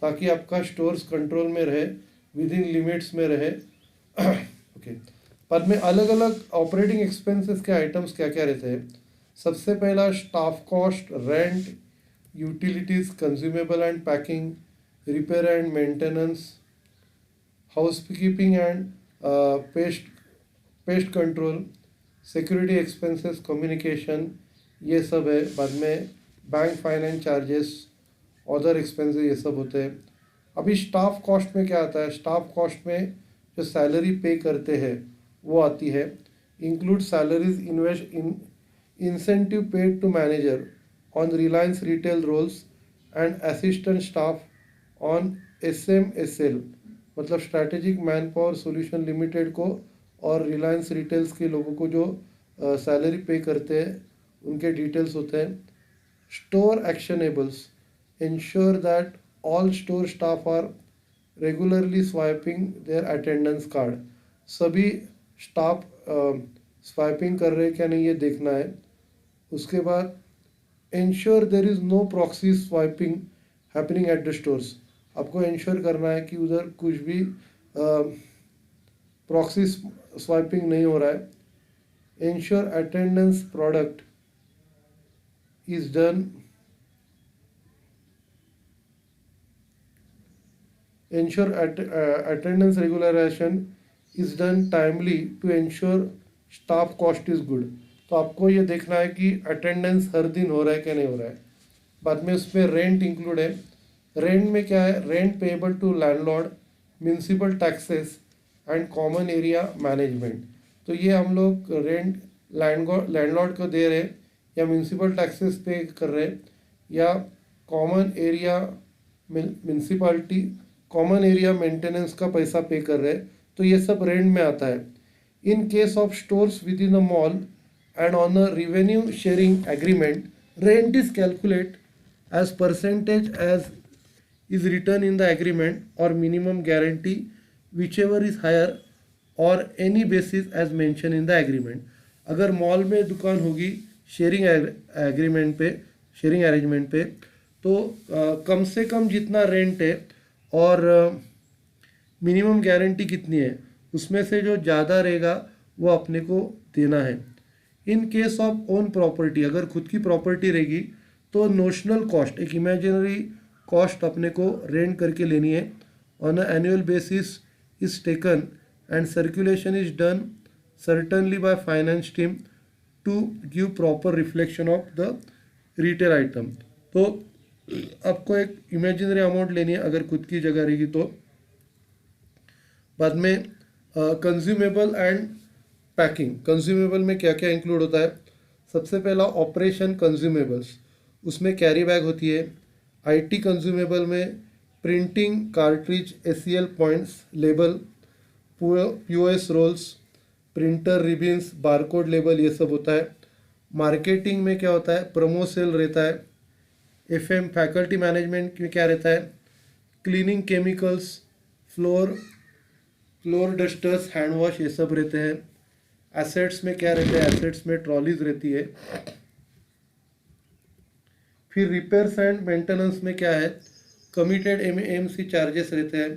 ताकि आपका स्टोर्स कंट्रोल में रहे, विद इन लिमिट्स में रहे। ओके, बाद में अलग अलग ऑपरेटिंग एक्सपेंसेस के आइटम्स क्या क्या रहते हैं। सबसे पहला staff cost, rent, utilities, consumable and packing, repair and maintenance, housekeeping and pest control, security expenses, communication, ये सब है। बाद में bank finance charges, other expenses, ये सब होते हैं। अभी स्टाफ कॉस्ट में क्या आता है, स्टाफ कॉस्ट में जो सैलरी पे करते हैं वो आती है। Include salaries invest in incentive paid to manager on Reliance Retail rolls and assistant staff on SMSL, मतलब Strategic Manpower Solution Limited को और रिलायंस रिटेल्स के लोगों को जो सैलरी पे करते हैं उनके डिटेल्स होते हैं। Store actionables, ensure that all store staff are regularly swiping their attendance card. सभी स्टाफ स्वाइपिंग कर रहे हैं क्या नहीं ये देखना है। उसके बाद ensure there is no proxy swiping happening at the stores. आपको इंश्योर करना है कि उधर कुछ भी प्रॉक्सी स्वाइपिंग नहीं हो रहा है। Ensure attendance product is done ensure attendance regularization is done timely to ensure staff cost is good। तो आपको ये देखना है कि अटेंडेंस हर दिन हो रहा है क्या नहीं हो रहा है। बाद में उसमें रेंट इंक्लूड है। रेंट में क्या है, rent payable to landlord, municipal taxes and common area management. तो ये हम लोग रेंट लैंडलॉर्ड को दे रहे हैं या म्यूनसिपल टैक्सेस पे कर रहे हैं या common area municipality common area maintenance का पैसा पे कर रहे हैं, तो ये सब रेंट में आता है। In case of stores within a mall and on a revenue sharing agreement, rent is calculate as percentage as is return in the agreement और minimum guarantee whichever is higher और any basis as mention in the agreement. अगर mall में दुकान होगी sharing agreement पे, sharing arrangement पे, तो कम से कम जितना रेंट है और मिनिमम गारंटी कितनी है, उसमें से जो ज़्यादा रहेगा वो अपने को देना है। In case of own property, अगर खुद की प्रॉपर्टी रहेगी तो नोशनल कॉस्ट, एक इमेजिनरी कॉस्ट अपने को रेंट करके लेनी है। On a annual basis is taken and circulation is done certainly by finance team to give proper reflection of the retail item. तो आपको एक इमेजिनरी अमाउंट लेनी है अगर खुद की जगह रहेगी तो। बाद में कंज्यूमेबल एंड पैकिंग। कंज्यूमेबल में क्या क्या इंक्लूड होता है, सबसे पहला ऑपरेशन कंज्यूमेबल्स, उसमें कैरी बैग होती है। आईटी कंज्यूमेबल में printing cartridge, ACL points, label, POS rolls, printer ribbons, barcode label, ये सब होता है। मार्केटिंग में क्या होता है, प्रोमो सेल रहता है। एफएम फैकल्टी मैनेजमेंट में क्या रहता है, cleaning chemicals, floor dusters, hand wash, ये सब रहते हैं। एसेट्स में क्या रहता है, एसेट्स में ट्रॉलीज रहती है। फिर रिपेयर्स एंड मेंटेनेंस में क्या है, कमिटेड एमसी चार्जेस रहते हैं।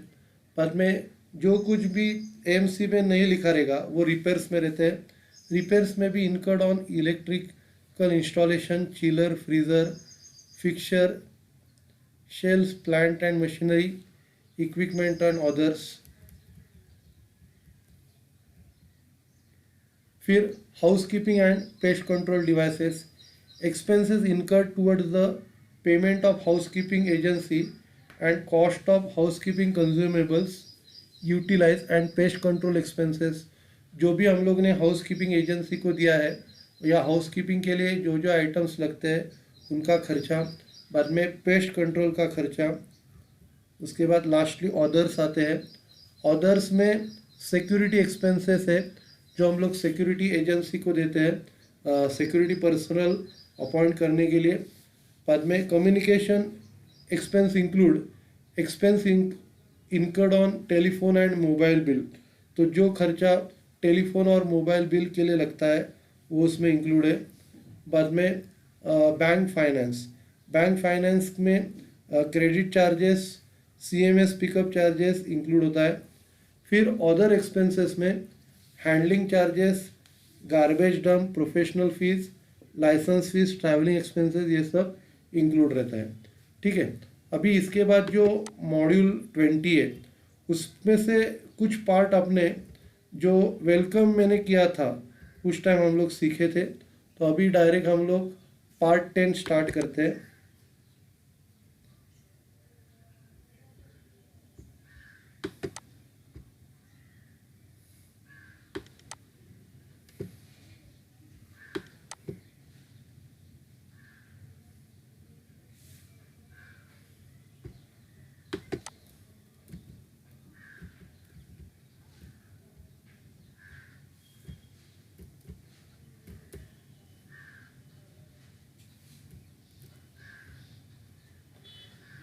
बाद में जो कुछ भी एमसी में नहीं लिखा रहेगा वो रिपेयर्स में रहते हैं। रिपेयर्स में भी incurred on electrical installation, chiller, freezer, fixture, shelves, plant and machinery, equipment and others। फिर housekeeping and pest control devices, expenses incurred towards the payment of housekeeping agency and cost of housekeeping consumables utilise and pest control expenses. जो भी हम लोग ने housekeeping agency को दिया है या हाउसकीपिंग के लिए जो जो आइटम्स लगते हैं उनका खर्चा। बाद में पेस्ट कंट्रोल का खर्चा। उसके बाद लास्टली ऑदर्स आते हैं। ऑदर्स में सिक्योरिटी एक्सपेंसेस है जो हम लोग सिक्योरिटी एजेंसी को देते हैं, सिक्योरिटी पर्सनल अपॉइंट करने के लिए। बाद में communication expense include expense incurred on telephone and mobile bill. तो जो खर्चा टेलीफोन और मोबाइल बिल के लिए लगता है वो उसमें इंक्लूड है। बाद में बैंक फाइनेंस में credit charges, CMS pickup charges include होता है। फिर अदर एक्सपेंसेस में handling charges, garbage dump, professional fees, licence fees, travelling expenses, ये सब इंक्लूड रहता है। ठीक है, अभी इसके बाद जो मॉड्यूल 20 है उसमें से कुछ पार्ट अपने जो वेलकम मैंने किया था उस टाइम हम लोग सीखे थे, तो अभी डायरेक्ट हम लोग पार्ट 10 स्टार्ट करते हैं।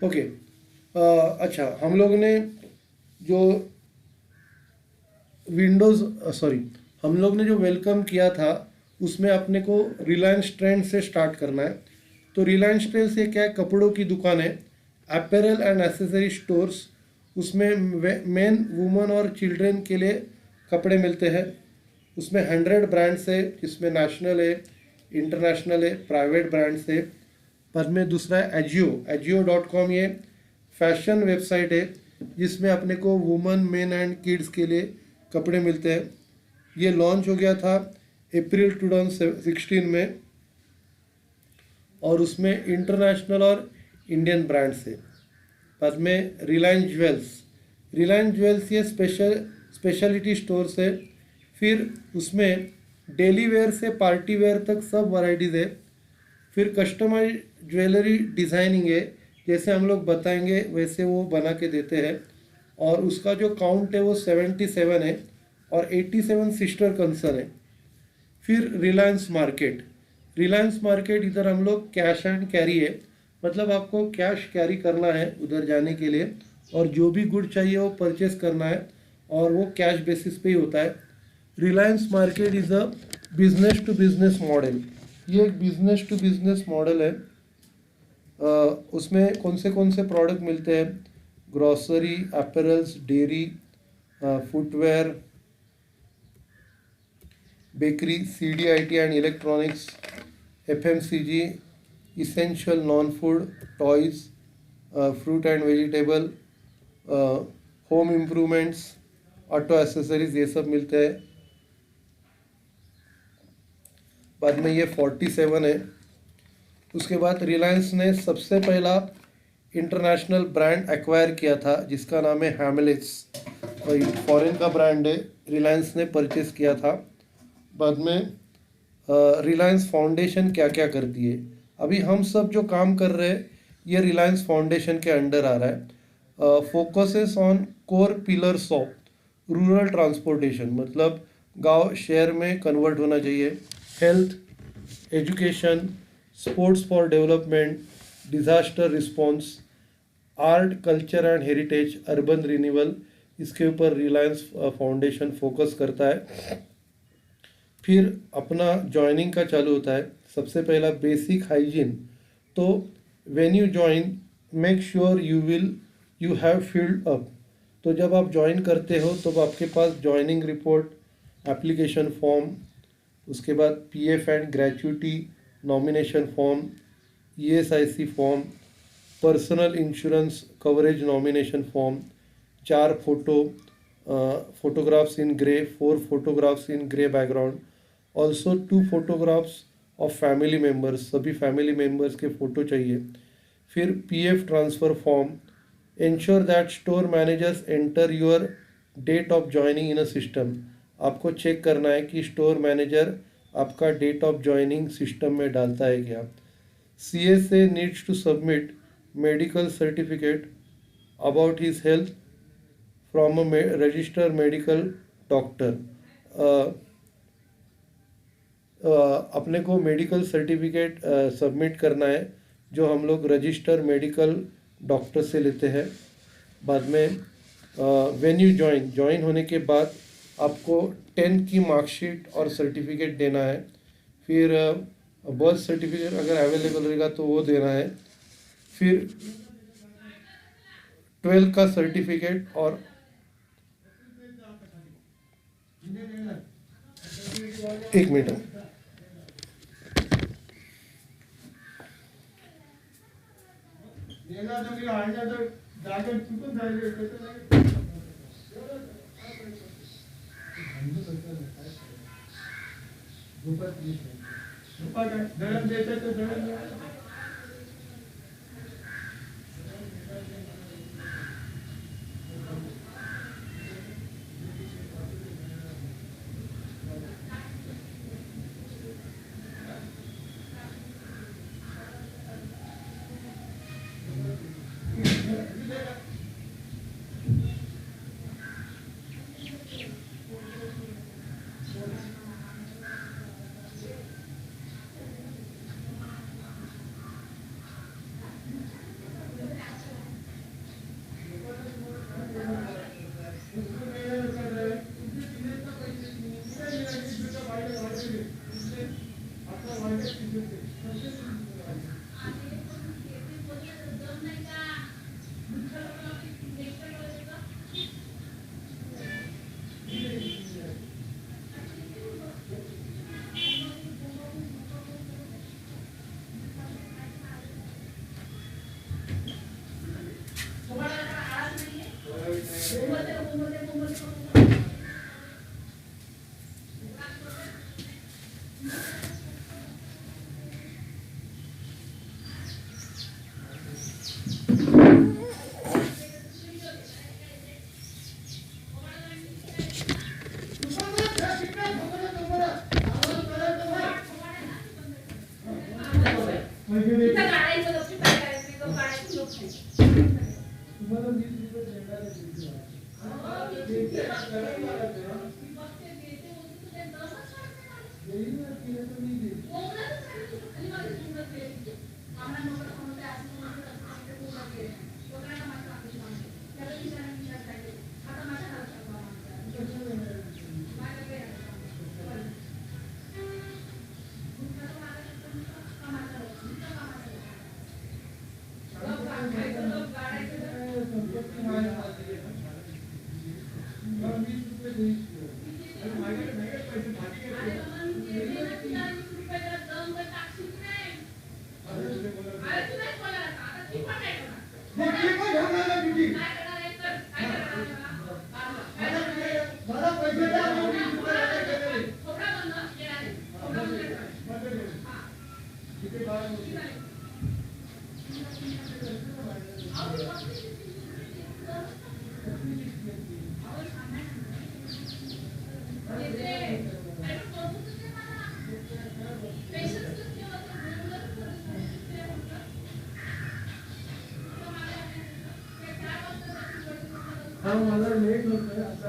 ओके। अच्छा, हम लोग ने जो विंडोज़ सॉरी हम लोग ने जो वेलकम किया था उसमें अपने को रिलायंस ट्रेंड से स्टार्ट करना है। तो रिलायंस ट्रेंड से क्या है, कपड़ों की दुकान है, अपैरल एंड एसेसरी स्टोर्स। उसमें मेन वुमेन और चिल्ड्रन के लिए कपड़े मिलते हैं। उसमें 100 ब्रांड्स है, जिसमें नेशनल है, इंटरनेशनल है, प्राइवेट ब्रांड्स है। बाद में दूसरा है एजियो.com। ये फैशन वेबसाइट है जिसमें अपने को वुमेन, मेन एंड किड्स के लिए कपड़े मिलते हैं। ये लॉन्च हो गया था अप्रैल 2016 में, और उसमें इंटरनेशनल और इंडियन ब्रांड्स है। बाद में रिलायंस ज्वेल्स ये स्पेशलिटी स्टोर्स है। फिर उसमें डेली वेयर से पार्टी वेयर तक सब वैरायटीज़ है। फिर कस्टमाइज ज्वेलरी डिज़ाइनिंग है, जैसे हम लोग बताएंगे वैसे वो बना के देते हैं। और उसका जो काउंट है वो 77 है, और 87 सिस्टर कंसर्न है। फिर रिलायंस मार्केट इधर हम लोग कैश एंड कैरी है, मतलब आपको कैश कैरी करना है उधर जाने के लिए, और जो भी गुड चाहिए वो परचेस करना है, और वो कैश बेसिस पे ही होता है। Reliance Market is a business to business model. ये एक बिजनेस टू बिजनेस मॉडल है। उसमें कौन से प्रोडक्ट मिलते हैं, grocery, apparels, dairy, footwear, bakery, CDIT and electronics, FMCG, essential non-food, toys, fruit and vegetable, home improvements, auto accessories, ये सब मिलते हैं। बाद में ये 47 है। उसके बाद रिलायंस ने सबसे पहला इंटरनेशनल ब्रांड एक्वायर किया था जिसका नाम है हैमलेट्स, और फॉरेन का ब्रांड है, रिलायंस ने परचेस किया था। बाद में रिलायंस फाउंडेशन क्या क्या करती है, अभी हम सब जो काम कर रहे हैं ये रिलायंस फाउंडेशन के अंडर आ रहा है। Focuses on core pillars of rural transportation, मतलब गांव शहर में कन्वर्ट होना चाहिए। Health, education, sports for development, disaster response, art, culture and heritage, urban renewal, इसके ऊपर रिलायंस फाउंडेशन फोकस करता है। फिर अपना जॉइनिंग का चालू होता है। सबसे पहला बेसिक हाइजीन। तो when you join, make sure you have filled up. तो जब आप ज्वाइन करते हो तो आपके पास जॉइनिंग रिपोर्ट, एप्लीकेशन फॉर्म, उसके बाद PF and gratuity nomination form, ESIC form, personal insurance coverage nomination form, 4 photographs in grey, 4 photographs in grey background, also 2 photographs of family members, सभी फैमिली मेम्बर्स के photo चाहिए। फिर PF transfer form, ensure that store managers enter your date of joining in a system. आपको check करना है कि store manager आपका date of joining system में डालता है क्या। CSA needs to submit medical certificate about his health from a registered medical doctor. अपने को मेडिकल सर्टिफिकेट सबमिट करना है जो हम लोग रजिस्टर मेडिकल डॉक्टर से लेते हैं। बाद में व्हेन यू ज्वाइन होने के बाद आपको 10 की मार्कशीट और सर्टिफिकेट देना है। फिर बर्थ सर्टिफिकेट अगर अवेलेबल रहेगा तो वो देना है। फिर 12 का सर्टिफिकेट, और एक मिनट, हाँ मला लेट होतोय आता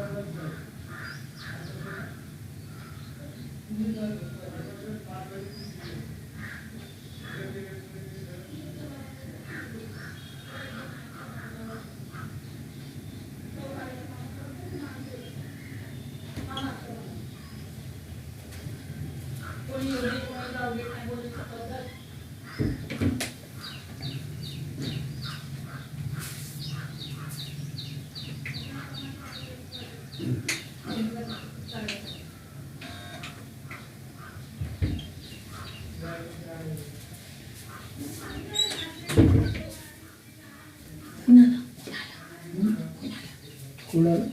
कुणाला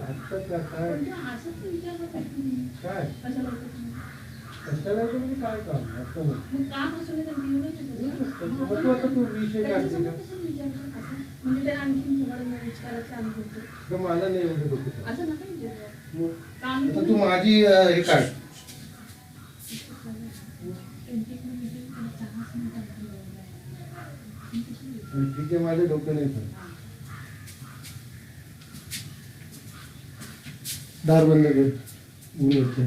आता काय काय कशाला तुम्ही काय काम असं तू आता तू विषय काढते का मला नाही एवढं डोकं आता तू माझी हे काढ ठीक आहे माझं डोकं नाही सर दार बंद कर ऊन येते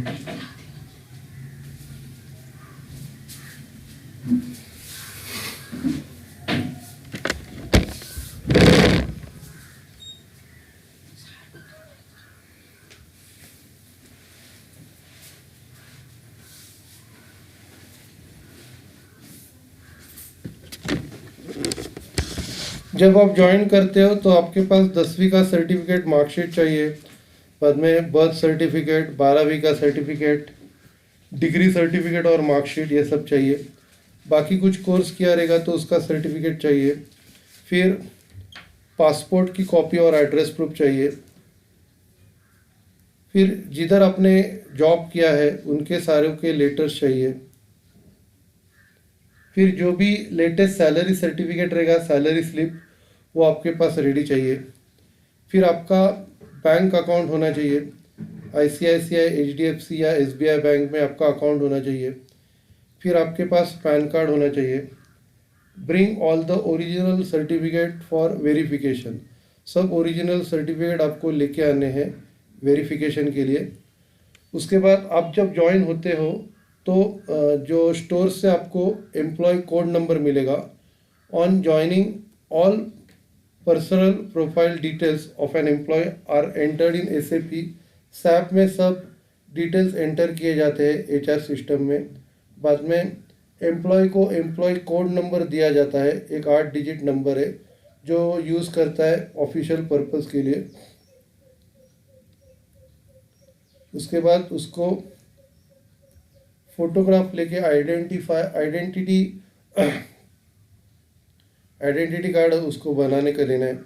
जब आप ज्वाइन करते हो तो आपके पास 10वीं का सर्टिफिकेट मार्कशीट चाहिए, बाद में बर्थ सर्टिफिकेट, 12वीं का सर्टिफिकेट, डिग्री सर्टिफिकेट और मार्कशीट ये सब चाहिए। बाकी कुछ कोर्स किया रहेगा तो उसका सर्टिफिकेट चाहिए। फिर पासपोर्ट की कॉपी और एड्रेस प्रूफ चाहिए। फिर जिधर आपने जॉब किया है उनके सारे के लेटर्स चाहिए। फिर जो भी लेटेस्ट सैलरी सर्टिफिकेट रहेगा, सैलरी स्लिप, वो आपके पास रेडी चाहिए। फिर आपका बैंक अकाउंट होना चाहिए, ICICI, HDFC या SBI बैंक में आपका अकाउंट होना चाहिए। फिर आपके पास पैन कार्ड होना चाहिए। Bring all the original certificate for verification, सब ओरिजिनल सर्टिफिकेट आपको लेके आने हैं वेरिफिकेशन के लिए। उसके बाद आप जब ज्वाइन होते हो तो जो स्टोर से आपको एम्प्लॉय कोड नंबर मिलेगा। On joining all personal profile details of an employee are entered in SAP। SAP में सब डिटेल्स एंटर किए जाते हैं HR सिस्टम में। बाद में एम्प्लॉय को एम्प्लॉय कोड नंबर दिया जाता है, एक 8 डिजिट नंबर है जो यूज़ करता है ऑफिशियल पर्पस के लिए। उसके बाद उसको फोटोग्राफ लेके आइडेंटिटी कार्ड उसको बनाने का लेना है।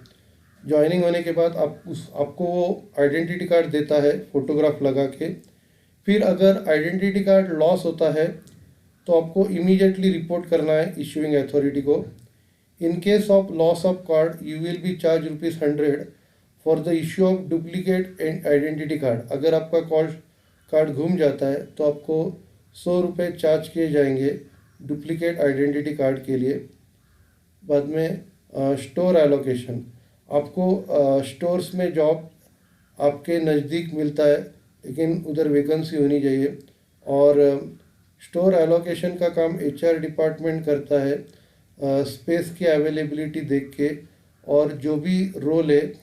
ज्वाइनिंग होने के बाद आपको वो आइडेंटिटी कार्ड देता है फोटोग्राफ लगा के। फिर अगर आइडेंटिटी कार्ड लॉस होता है तो आपको इमीडिएटली रिपोर्ट करना है इशूइंग अथॉरिटी को। इन case of loss of card you will be charge ₹100 for the issue of duplicate identity card, अगर आपका कार्ड घूम जाता है तो आपको 100 रुपये चार्ज किए जाएंगे डुप्लीकेट आइडेंटिटी कार्ड के लिए। बाद में स्टोर एलोकेशन, आपको स्टोर्स में जॉब आपके नज़दीक मिलता है लेकिन उधर वैकेंसी होनी चाहिए, और स्टोर एलोकेशन का काम HR डिपार्टमेंट करता है स्पेस की अवेलेबिलिटी देख के, और जो भी रोल है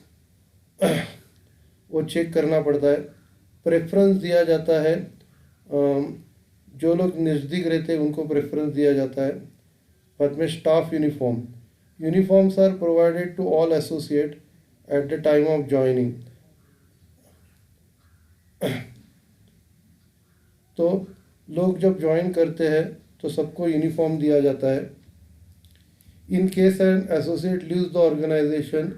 वो चेक करना पड़ता है। प्रेफरेंस दिया जाता है, जो लोग नज़दीक रहते हैं उनको प्रेफरेंस दिया जाता है। बाद में staff uniforms are provided to all associate at the time of joining. तो लोग जब ज्वाइन करते हैं तो सबको यूनिफॉर्म दिया जाता है। In case an associate leaves the organisation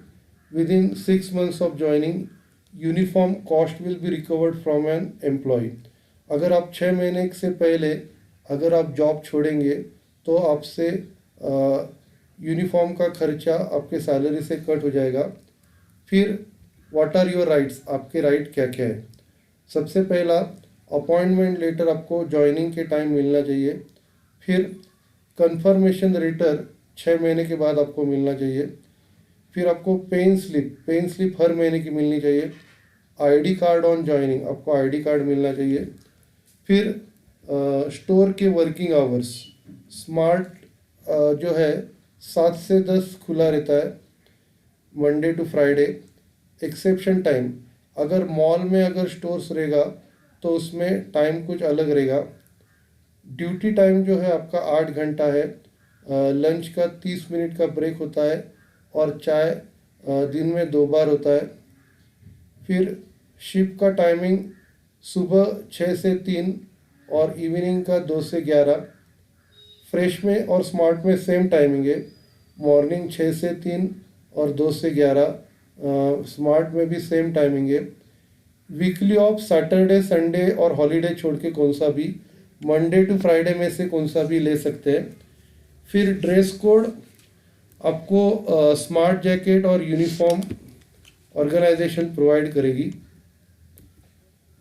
within 6 months of joining, uniform cost will be recovered from an employee. अगर आप 6 महीने से पहले अगर आप जॉब छोड़ेंगे तो आपसे यूनिफॉर्म का खर्चा आपके सैलरी से कट हो जाएगा। फिर व्हाट आर योर राइट्स, आपके राइट क्या क्या है। सबसे पहला, अपॉइंटमेंट लेटर आपको ज्वाइनिंग के टाइम मिलना चाहिए। फिर कंफर्मेशन लेटर 6 महीने के बाद आपको मिलना चाहिए। फिर आपको पेन स्लिप हर महीने की मिलनी चाहिए। ID कार्ड ऑन ज्वाइनिंग, आपको ID कार्ड मिलना चाहिए। फिर स्टोर के वर्किंग आवर्स, स्मार्ट जो है 7 से 10 खुला रहता है Monday to Friday. Exception time, अगर मॉल में अगर स्टोर्स रहेगा तो उसमें टाइम कुछ अलग रहेगा। ड्यूटी टाइम जो है आपका 8 घंटा है। लंच का 30 मिनट का ब्रेक होता है, और चाय दिन में 2 बार होता है। फिर शिफ्ट का टाइमिंग सुबह 6 से 3 और इवनिंग का 2 से 11। फ्रेश में और स्मार्ट में सेम टाइमिंग है, मॉर्निंग 6 से 3 और 2 से 11। स्मार्ट में भी सेम टाइमिंग है। वीकली ऑफ सैटरडे संडे और हॉलीडे छोड़ के कौन सा भी, मंडे टू फ्राइडे में से कौन सा भी ले सकते हैं। फिर ड्रेस कोड, आपको स्मार्ट जैकेट और यूनिफॉर्म ऑर्गेनाइजेशन प्रोवाइड करेगी।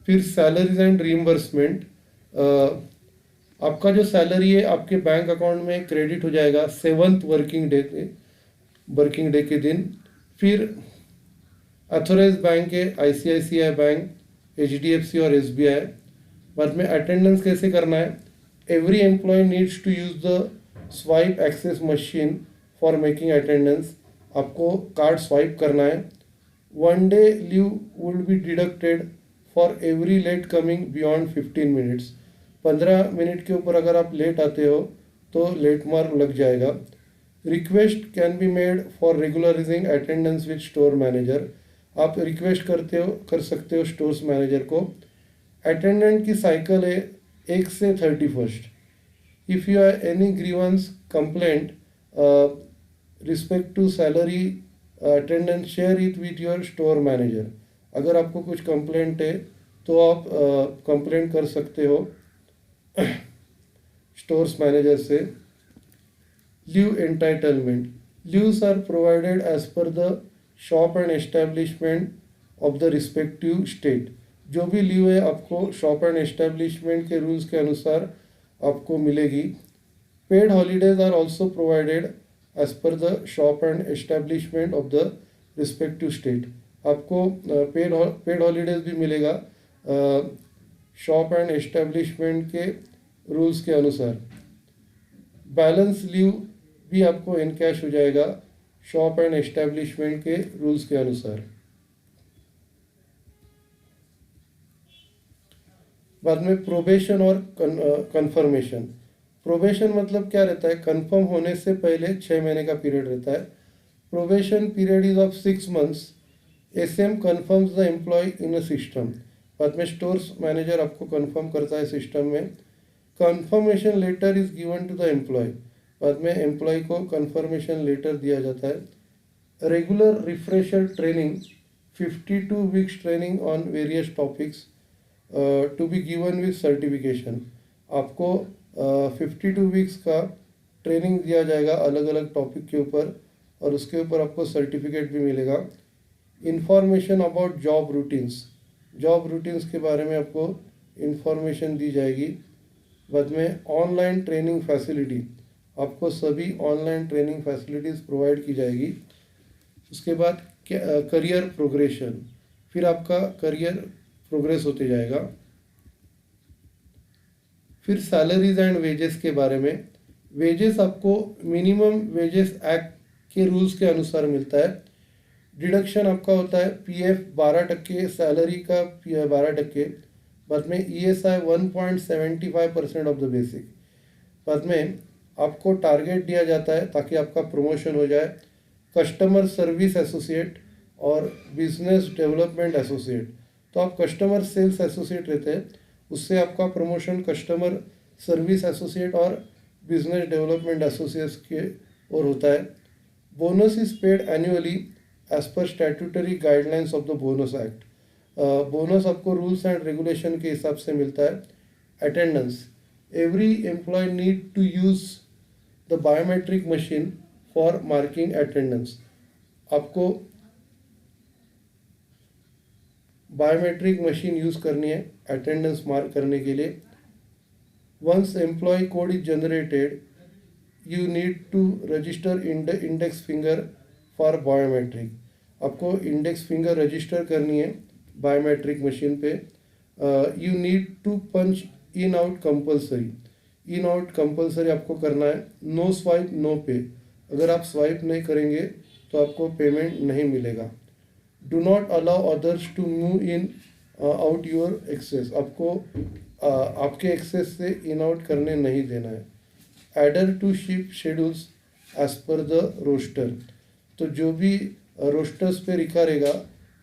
फिर सैलरीज एंड रीइंबर्समेंट, आपका जो सैलरी है आपके बैंक अकाउंट में क्रेडिट हो जाएगा 7th वर्किंग डे के दिन। फिर अथोराइज बैंक है ICICI बैंक, HDFC और SBI। बाद में अटेंडेंस कैसे करना है, every employee needs to use the swipe access machine for making attendance, आपको कार्ड स्वाइप करना है। 1 day leave would be deducted for every late coming beyond 15 minutes, 15 minute के ऊपर अगर आप लेट आते हो तो लेट मार्क लग जाएगा। Request can be made for regularising attendance with store manager, आप रिक्वेस्ट कर सकते हो स्टोर्स मैनेजर को। अटेंडेंट की साइकिल है 1 से 31st। If you have any grievance complaint respect to salary attendance, share it with your store manager. अगर आपको कुछ कंप्लेंट है तो आप कंप्लेंट कर सकते हो स्टोर्स मैनेजर से। Leave entitlement, leaves are provided as per the shop and establishment of the respective state, जो भी लीव है आपको शॉप एंड एस्टेब्लिशमेंट के रूल्स के अनुसार आपको मिलेगी। Paid holidays are also provided as per the shop and establishment of the respective state, आपको पेड हॉलीडेज भी मिलेगा शॉप एंड एस्टेब्लिशमेंट के रूल्स के अनुसार। बैलेंस लीव भी आपको इनकैश हो जाएगा शॉप एंड एस्टेब्लिशमेंट के रूल्स के अनुसार। बाद में प्रोबेशन और कंफर्मेशन। प्रोबेशन मतलब क्या रहता है, कंफर्म होने से पहले 6 महीने का पीरियड रहता है। Probation period is of 6 months। SM confirms the employee in a system, बाद में स्टोर्स मैनेजर आपको कंफर्म करता है सिस्टम में। Confirmation letter is given to the employee, बाद में एम्प्लॉय को कंफर्मेशन लेटर दिया जाता है। Regular refresher training, 52 weeks training on various topics to be given with certification, आपको 52 weeks का ट्रेनिंग दिया जाएगा अलग अलग टॉपिक के ऊपर, और उसके ऊपर आपको सर्टिफिकेट भी मिलेगा। Information about job routines, job routines के बारे में आपको इंफॉर्मेशन दी जाएगी। बाद में ऑनलाइन ट्रेनिंग फैसिलिटी, आपको सभी ऑनलाइन ट्रेनिंग फैसिलिटीज़ प्रोवाइड की जाएगी। उसके बाद करियर प्रोग्रेशन, फिर आपका करियर प्रोग्रेस होते जाएगा। फिर सैलरीज एंड वेजेस के बारे में, वेजेस आपको मिनिमम वेजेस एक्ट के रूल्स के अनुसार मिलता है। डिडक्शन आपका होता है पीएफ 12%, सैलरी का 12%। बाद में ईएसआई 1.75% ऑफ द बेसिक। बाद में आपको टारगेट दिया जाता है ताकि आपका प्रमोशन हो जाए। कस्टमर सर्विस एसोसिएट और बिजनेस डेवलपमेंट एसोसिएट, तो आप कस्टमर सेल्स एसोसिएट रहते हैं, उससे आपका प्रमोशन कस्टमर सर्विस एसोसिएट और बिजनेस डेवलपमेंट एसोसिएट्स के ओर होता है। Bonus is paid annually as per statutory guidelines of the bonus act. Bonus आपको रूल्स एंड रेगुलेशन के हिसाब से मिलता है। Attendance, every employee need to use the biometric machine for marking attendance, आपको बायोमेट्रिक मशीन यूज़ करनी है attendance mark करने के लिए। Once employee code is generated you need to register index finger for biometric, आपको इंडेक्स फिंगर रजिस्टर करनी है biometric machine पे। You need to punch in out compulsory, in out compulsory आपको करना है। नो स्वाइप नो पे, अगर आप स्वाइप नहीं करेंगे तो आपको पेमेंट नहीं मिलेगा। Do not allow others to move in out your access, आपको आपके एक्सेस से इन आउट करने नहीं देना है। Adhere to shift schedules as per the roster, तो जो भी रोस्टर्स पे लिखा रहेगा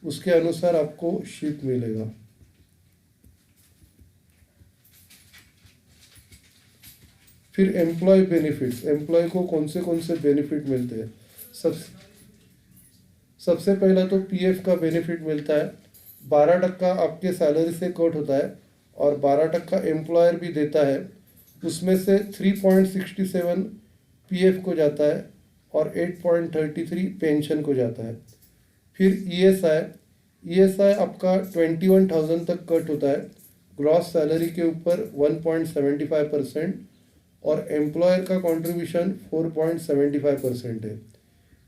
उसके अनुसार आपको शिप मिलेगा। फिर एम्प्लॉय बेनिफिट्स, एम्प्लॉय को कौन से बेनिफिट मिलते हैं। सबसे पहला तो पीएफ का बेनिफिट मिलता है। 12% आपके सैलरी से कट होता है और 12% एम्प्लॉयर भी देता है। उसमें से 3.67 पीएफ को जाता है और 8.33 पेंशन को जाता है। फिर ईएसआई आपका 21,000 तक कट होता है, ग्रॉस सैलरी के ऊपर 1.75% और एम्प्लॉयर का कंट्रीब्यूशन 4.75% है।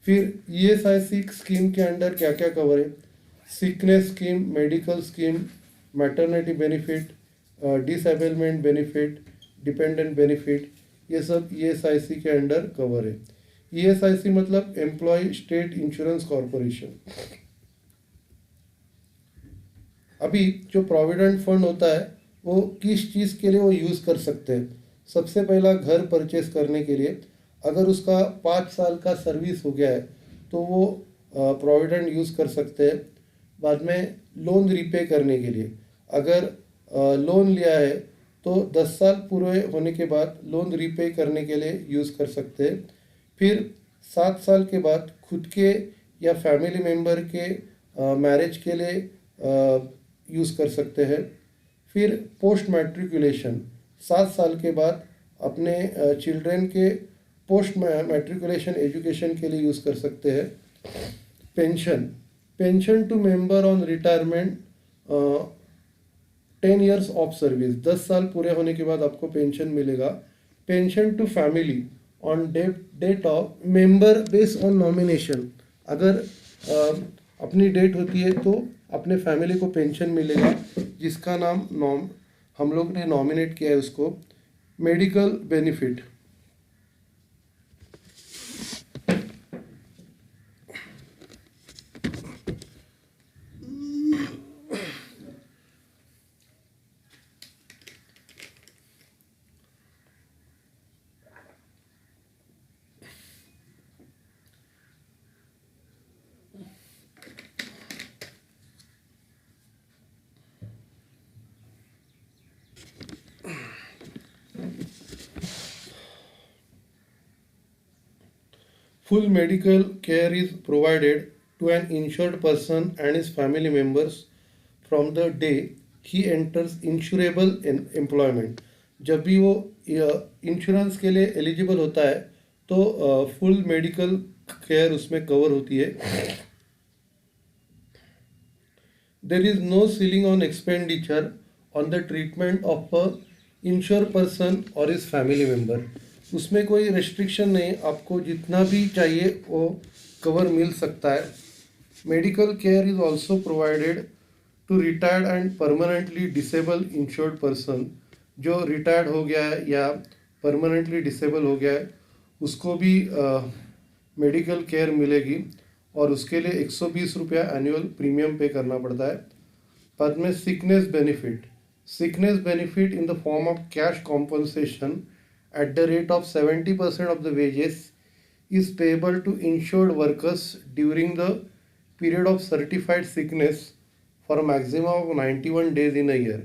फिर ईएसआईसी स्कीम के अंडर क्या क्या कवर है, sickness scheme, medical scheme, maternity benefit, disablement benefit, dependent benefit, ये सब ईएसआईसी के अंडर कवर है। ईएसआईसी मतलब एम्प्लॉय स्टेट इंश्योरेंस कॉरपोरेशन। अभी जो प्रोविडेंट फंड होता है वो किस चीज़ के लिए वो यूज़ कर सकते हैं। सबसे पहला घर परचेस करने के लिए, अगर उसका 5 साल का सर्विस हो गया है तो वो प्रोविडेंट यूज़ कर सकते हैं। बाद में लोन रिपे करने के लिए, अगर लोन लिया है तो 10 साल पूरे होने के बाद लोन रिपे करने के लिए यूज़ कर सकते हैं। फिर 7 साल के बाद खुद के या फैमिली मेम्बर के मैरिज के लिए यूज़ कर सकते हैं। फिर पोस्ट मैट्रिकुलेशन, 7 साल के बाद अपने चिल्ड्रन के पोस्ट मैट्रिकुलेशन एजुकेशन के लिए यूज़ कर सकते हैं। Pension to member on retirement 10 years of service, 10 साल पूरे होने के बाद आपको पेंशन मिलेगा। Pension to family on death of member based on nomination, अगर अपनी डेट होती है तो अपने फैमिली को पेंशन मिलेगा जिसका नाम हम लोग ने नॉमिनेट किया है उसको। Medical benefit, full medical care is provided to an insured person and his family members from the day he enters insurable employment। जब भी वो इंश्योरेंस के लिए एलिजिबल होता है तो फुल मेडिकल केयर उसमें कवर होती है। There is no ceiling on expenditure on the treatment of a insured person or his family member. उसमें कोई रेस्ट्रिक्शन नहीं, आपको जितना भी चाहिए वो कवर मिल सकता है। Medical care is also provided to retired and permanently disabled insured person. जो रिटायर्ड हो गया है या परमानेंटली डिसेबल हो गया है उसको भी मेडिकल केयर मिलेगी और उसके लिए 120 रुपया एनुअल प्रीमियम पे करना पड़ता है। बाद में sickness benefit in the form of cash compensation at the rate of 70% of the wages is payable to insured workers during the period of certified sickness for a maximum of 91 days in a year।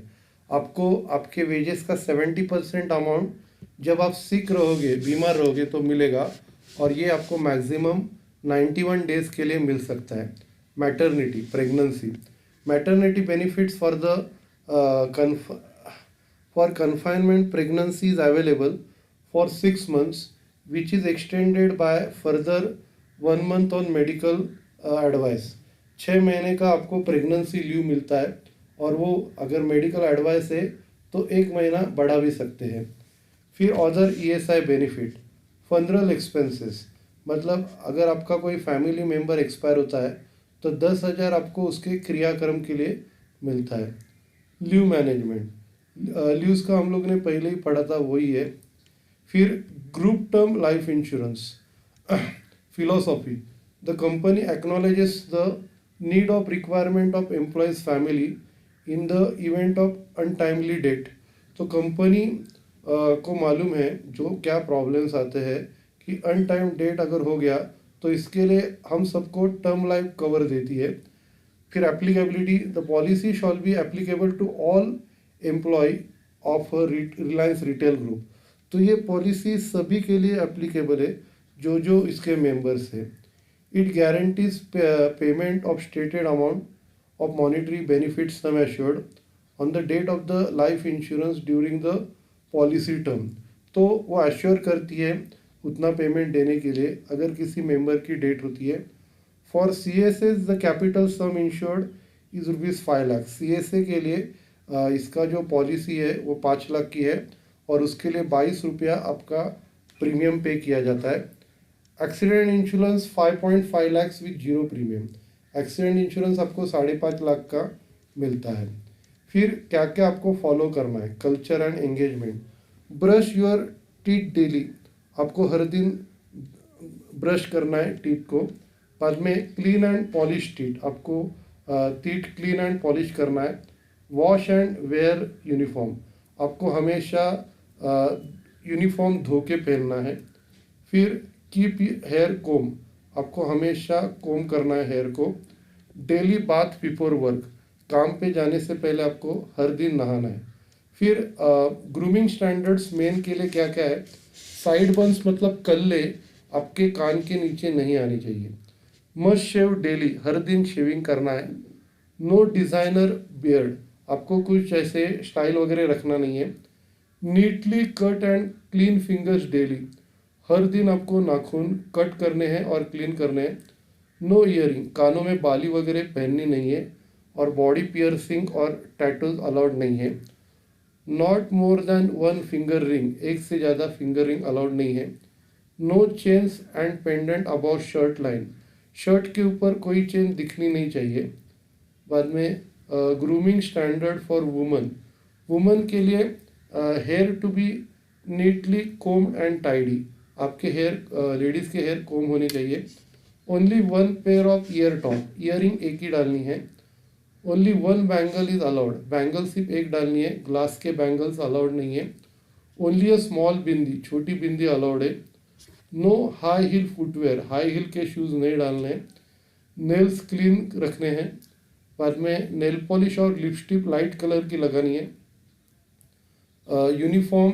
आपको आपके wages का 70% amount जब आप सिक रहोगे, बीमार रहोगे तो मिलेगा, और ये आपको मैक्सिमम 91 डेज के लिए मिल सकता है। Maternity benefits for the for confinement pregnancy is available for 6 months, which is extended by further 1 month on medical advice। 6 महीने का आपको प्रेगनेंसी लीव मिलता है और वो अगर मेडिकल एडवाइस है तो 1 महीना बढ़ा भी सकते हैं। फिर other ESI benefit, funeral expenses, मतलब अगर आपका कोई फैमिली मेम्बर एक्सपायर होता है तो 10,000 आपको उसके क्रियाक्रम के लिए मिलता है। लीव मैनेजमेंट, लीव्स का हम लोग ने पहले ही पढ़ा था, वही है। फिर group term life insurance philosophy, the company acknowledges the need of requirement of employees family in the event of untimely death. तो कंपनी को मालूम है जो क्या प्रॉब्लम्स आते हैं कि अनटाइम डेट अगर हो गया तो इसके लिए हम सबको टर्म लाइफ कवर देती है। फिर applicability, the policy shall be applicable to all employee of Reliance Retail group. तो ये पॉलिसी सभी के लिए एप्लीकेबल है जो इसके मेंबर्स है। It guarantees payment of stated amount of monetary benefits sum assured on the death of the life insurance during the policy term. तो वो एश्योर करती है उतना पेमेंट देने के लिए अगर किसी मेंबर की डेट होती है। For CSA the capital some insured is ₹5 lakh. CSA के लिए इसका जो पॉलिसी है वो 5 लाख की है और उसके लिए 22 रुपया आपका प्रीमियम पे किया जाता है। Accident insurance 5.5 lakh with zero premium. Accident insurance आपको 5.5 लाख का मिलता है। फिर क्या क्या आपको फॉलो करना है, culture and engagement. Brush your teeth daily, आपको हर दिन ब्रश करना है टीथ को। बाद में क्लीन एंड पॉलिश टीथ, आपको टीथ क्लीन एंड पॉलिश करना है। वॉश एंड वेयर यूनिफॉर्म, आपको हमेशा यूनिफॉर्म धो के पहनना है। फिर कीप हेयर कोम, आपको हमेशा कोम करना है हेयर को। डेली बाथ बिफोर वर्क, काम पे जाने से पहले आपको हर दिन नहाना है। फिर ग्रूमिंग स्टैंडर्ड्स मेन के लिए क्या क्या है, साइड बंस मतलब कल्ले आपके कान के नीचे नहीं आनी चाहिए। मस्ट शेव डेली, हर दिन शेविंग करना है। नो डिज़ाइनर बियर्ड, आपको कुछ ऐसे स्टाइल वगैरह रखना नहीं है। Neatly cut and clean fingers daily, हर दिन आपको नाखून कट करने हैं और क्लीन करने हैं। नो ईयरिंग, कानों में बाली वगैरह पहननी नहीं है। और बॉडी पियर्सिंग और टैटूज अलाउड नहीं है। Not more than 1 finger ring, एक से ज़्यादा फिंगर रिंग अलाउड नहीं है। No chains and pendant about shirt line, shirt के ऊपर कोई चेन दिखनी नहीं चाहिए। बाद में ग्रूमिंग स्टैंडर्ड फॉर वुमन के लिए hair to be neatly combed and tidy, आपके हेयर लेडीज़ के हेयर कोम होने चाहिए। Only 1 pair of ear top, earring एक ही डालनी है। Only 1 bangle is allowed, bangle सिर्फ एक डालनी है, ग्लास के बैंगल्स अलाउड नहीं है। ओनली अ स्मॉल बिंदी, छोटी बिंदी अलाउड है। No high heel footwear, high heel के शूज़ नहीं डालने हैं। नेल्स क्लीन रखने हैं। बाद में नेल पॉलिश और लिपस्टिक लाइट कलर की लगानी है। यूनिफॉर्म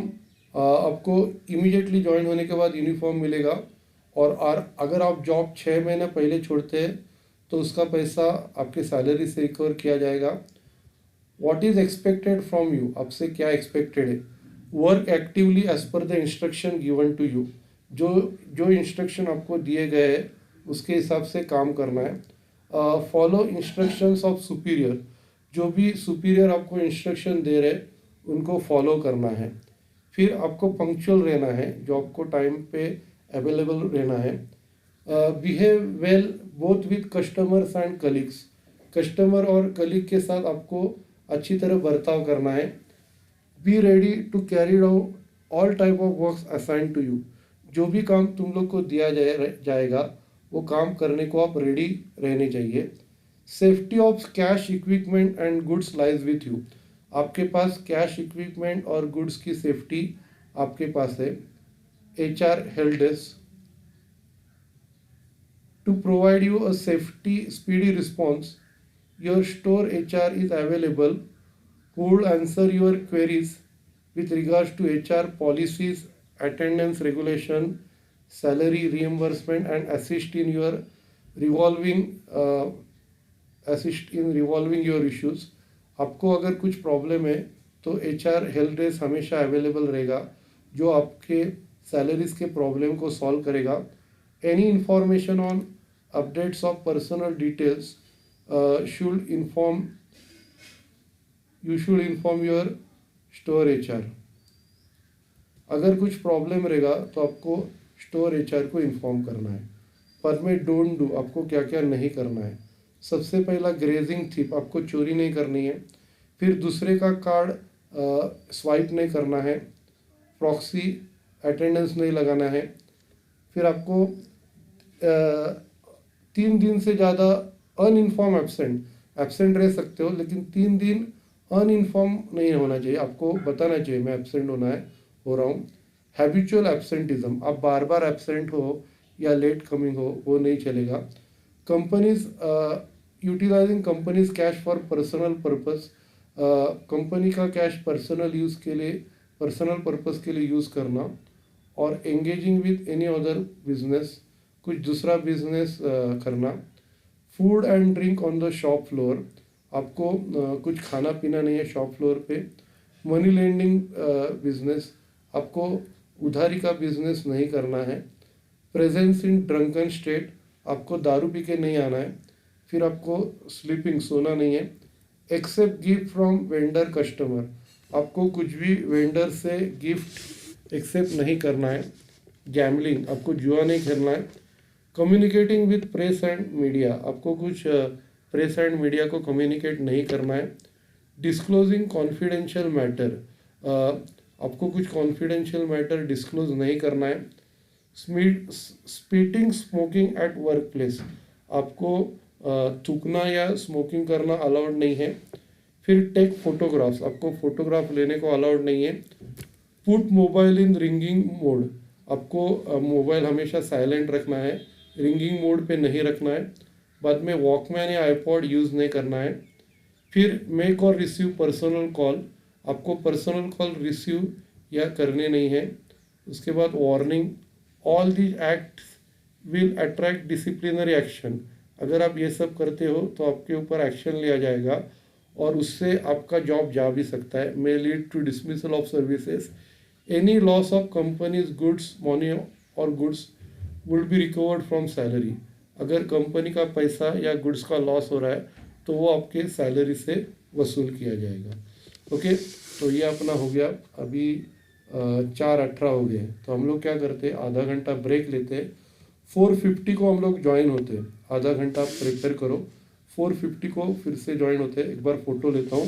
आपको इमीडिएटली ज्वाइन होने के बाद यूनिफॉर्म मिलेगा। और अगर आप जॉब 6 महीने पहले छोड़ते हैं तो उसका पैसा आपके सैलरी से रिकवर किया जाएगा। What is expected from you, आपसे क्या एक्सपेक्टेड है। Work actively as per the instruction given to you, जो इंस्ट्रक्शन आपको दिए गए हैं उसके हिसाब से काम करना है। फॉलो इंस्ट्रक्शंस ऑफ सुपीरियर, जो भी सुपीरियर आपको इंस्ट्रक्शन दे रहे उनको फॉलो करना है। फिर आपको पंक्चुअल रहना है, जॉब को टाइम पे अवेलेबल रहना है। Behave well both with customers and colleagues, customer और कलीग के साथ आपको अच्छी तरह बर्ताव करना है। Be ready to carry out all type of works assign to you, जो भी काम तुम लोग को दिया जाएगा वो काम करने को आप रेडी रहने चाहिए। Safety of cash equipment and goods lies with you, आपके पास कैश इक्विपमेंट और गुड्स की सेफ्टी आपके पास है। HR help desk to provide you a safety speedy response, your store HR is available who will answer your queries with regards to HR policies, attendance regulation, salary reimbursement, and assist in revolving your issues. आपको अगर कुछ problem है तो HR help desk हमेशा available रहेगा, जो आपके salaries के प्रॉब्लम को सॉल्व करेगा। Any information on updates of personal details you should inform your store HR। अगर कुछ प्रॉब्लम रहेगा तो आपको स्टोर HR को इन्फॉर्म करना है। परमिट डोंट डू, आपको क्या क्या नहीं करना है। सबसे पहला ग्रेजिंग थिप, आपको चोरी नहीं करनी है। फिर दूसरे का कार्ड स्वाइप नहीं करना है। प्रॉक्सी अटेंडेंस नहीं लगाना है। फिर आपको 3 दिन से ज़्यादा अनइन्फॉर्म एब्सेंट रह सकते हो, लेकिन 3 दिन अनइन्फॉर्म नहीं होना चाहिए। आपको बताना चाहिए मैं एब्सेंट हो रहा हूँ। हैबिचुअल एब्सेंटिज्म, आप बार बार एब्सेंट हो या लेट कमिंग हो वो नहीं चलेगा। Companies utilising companies cash for personal purpose, company का कैश पर्सनल पर्पस के लिए यूज़ करना। और engaging with any other business, कुछ दूसरा बिजनेस करना। Food and drink on the shop floor, आपको कुछ खाना पीना नहीं है शॉप फ्लोर पे। मनी लेंडिंग बिजनेस, आपको उधारी का बिजनेस नहीं करना है। प्रेजेंस इन ड्रंकन स्टेट, आपको दारू पी के नहीं आना है। फिर आपको स्लीपिंग, सोना नहीं है। Accept gift from vendor customer, आपको कुछ भी वेंडर से गिफ्ट एक्सेप्ट नहीं करना है। गैम्बलिंग, आपको जुआ नहीं खेलना है। Communicating with press and media, आपको कुछ प्रेस एंड मीडिया को कम्युनिकेट नहीं करना है। डिस्क्लोजिंग कॉन्फिडेंशियल मैटर, आपको कुछ कॉन्फिडेंशियल मैटर डिस्क्लोज नहीं करना है। Spitting smoking at work place, आपको थूकना या स्मोकिंग करना अलाउड नहीं है। फिर टेक फोटोग्राफ्स, आपको फोटोग्राफ लेने को अलाउड नहीं है। पुट मोबाइल इन रिंगिंग मोड, आपको मोबाइल हमेशा साइलेंट रखना है, रिंगिंग मोड पे नहीं रखना है। बाद में वॉकमैन या आईपॉड यूज़ नहीं करना है। फिर मेक और रिसीव पर्सनल कॉल, आपको पर्सनल कॉल रिसीव या करने नहीं है। उसके बाद warning, all these acts will attract disciplinary action, अगर आप ये सब करते हो तो आपके ऊपर एक्शन लिया जाएगा और उससे आपका जॉब जा भी सकता है। May lead to dismissal of services. Any loss of companies goods, money और goods will be recovered from salary, अगर कंपनी का पैसा या गुड्स का लॉस हो रहा है तो वो आपके सैलरी से वसूल किया जाएगा। ओके, तो ये अपना हो गया। अभी 4:18 हो गए, तो हम लोग क्या करते हैं, आधा घंटा ब्रेक लेते हैं। 4:50 को हम लोग ज्वाइन होते हैं। आधा घंटा प्रिपेयर करो, 4:50 को फिर से ज्वाइन होते हैं। एक बार फ़ोटो लेता हूँ।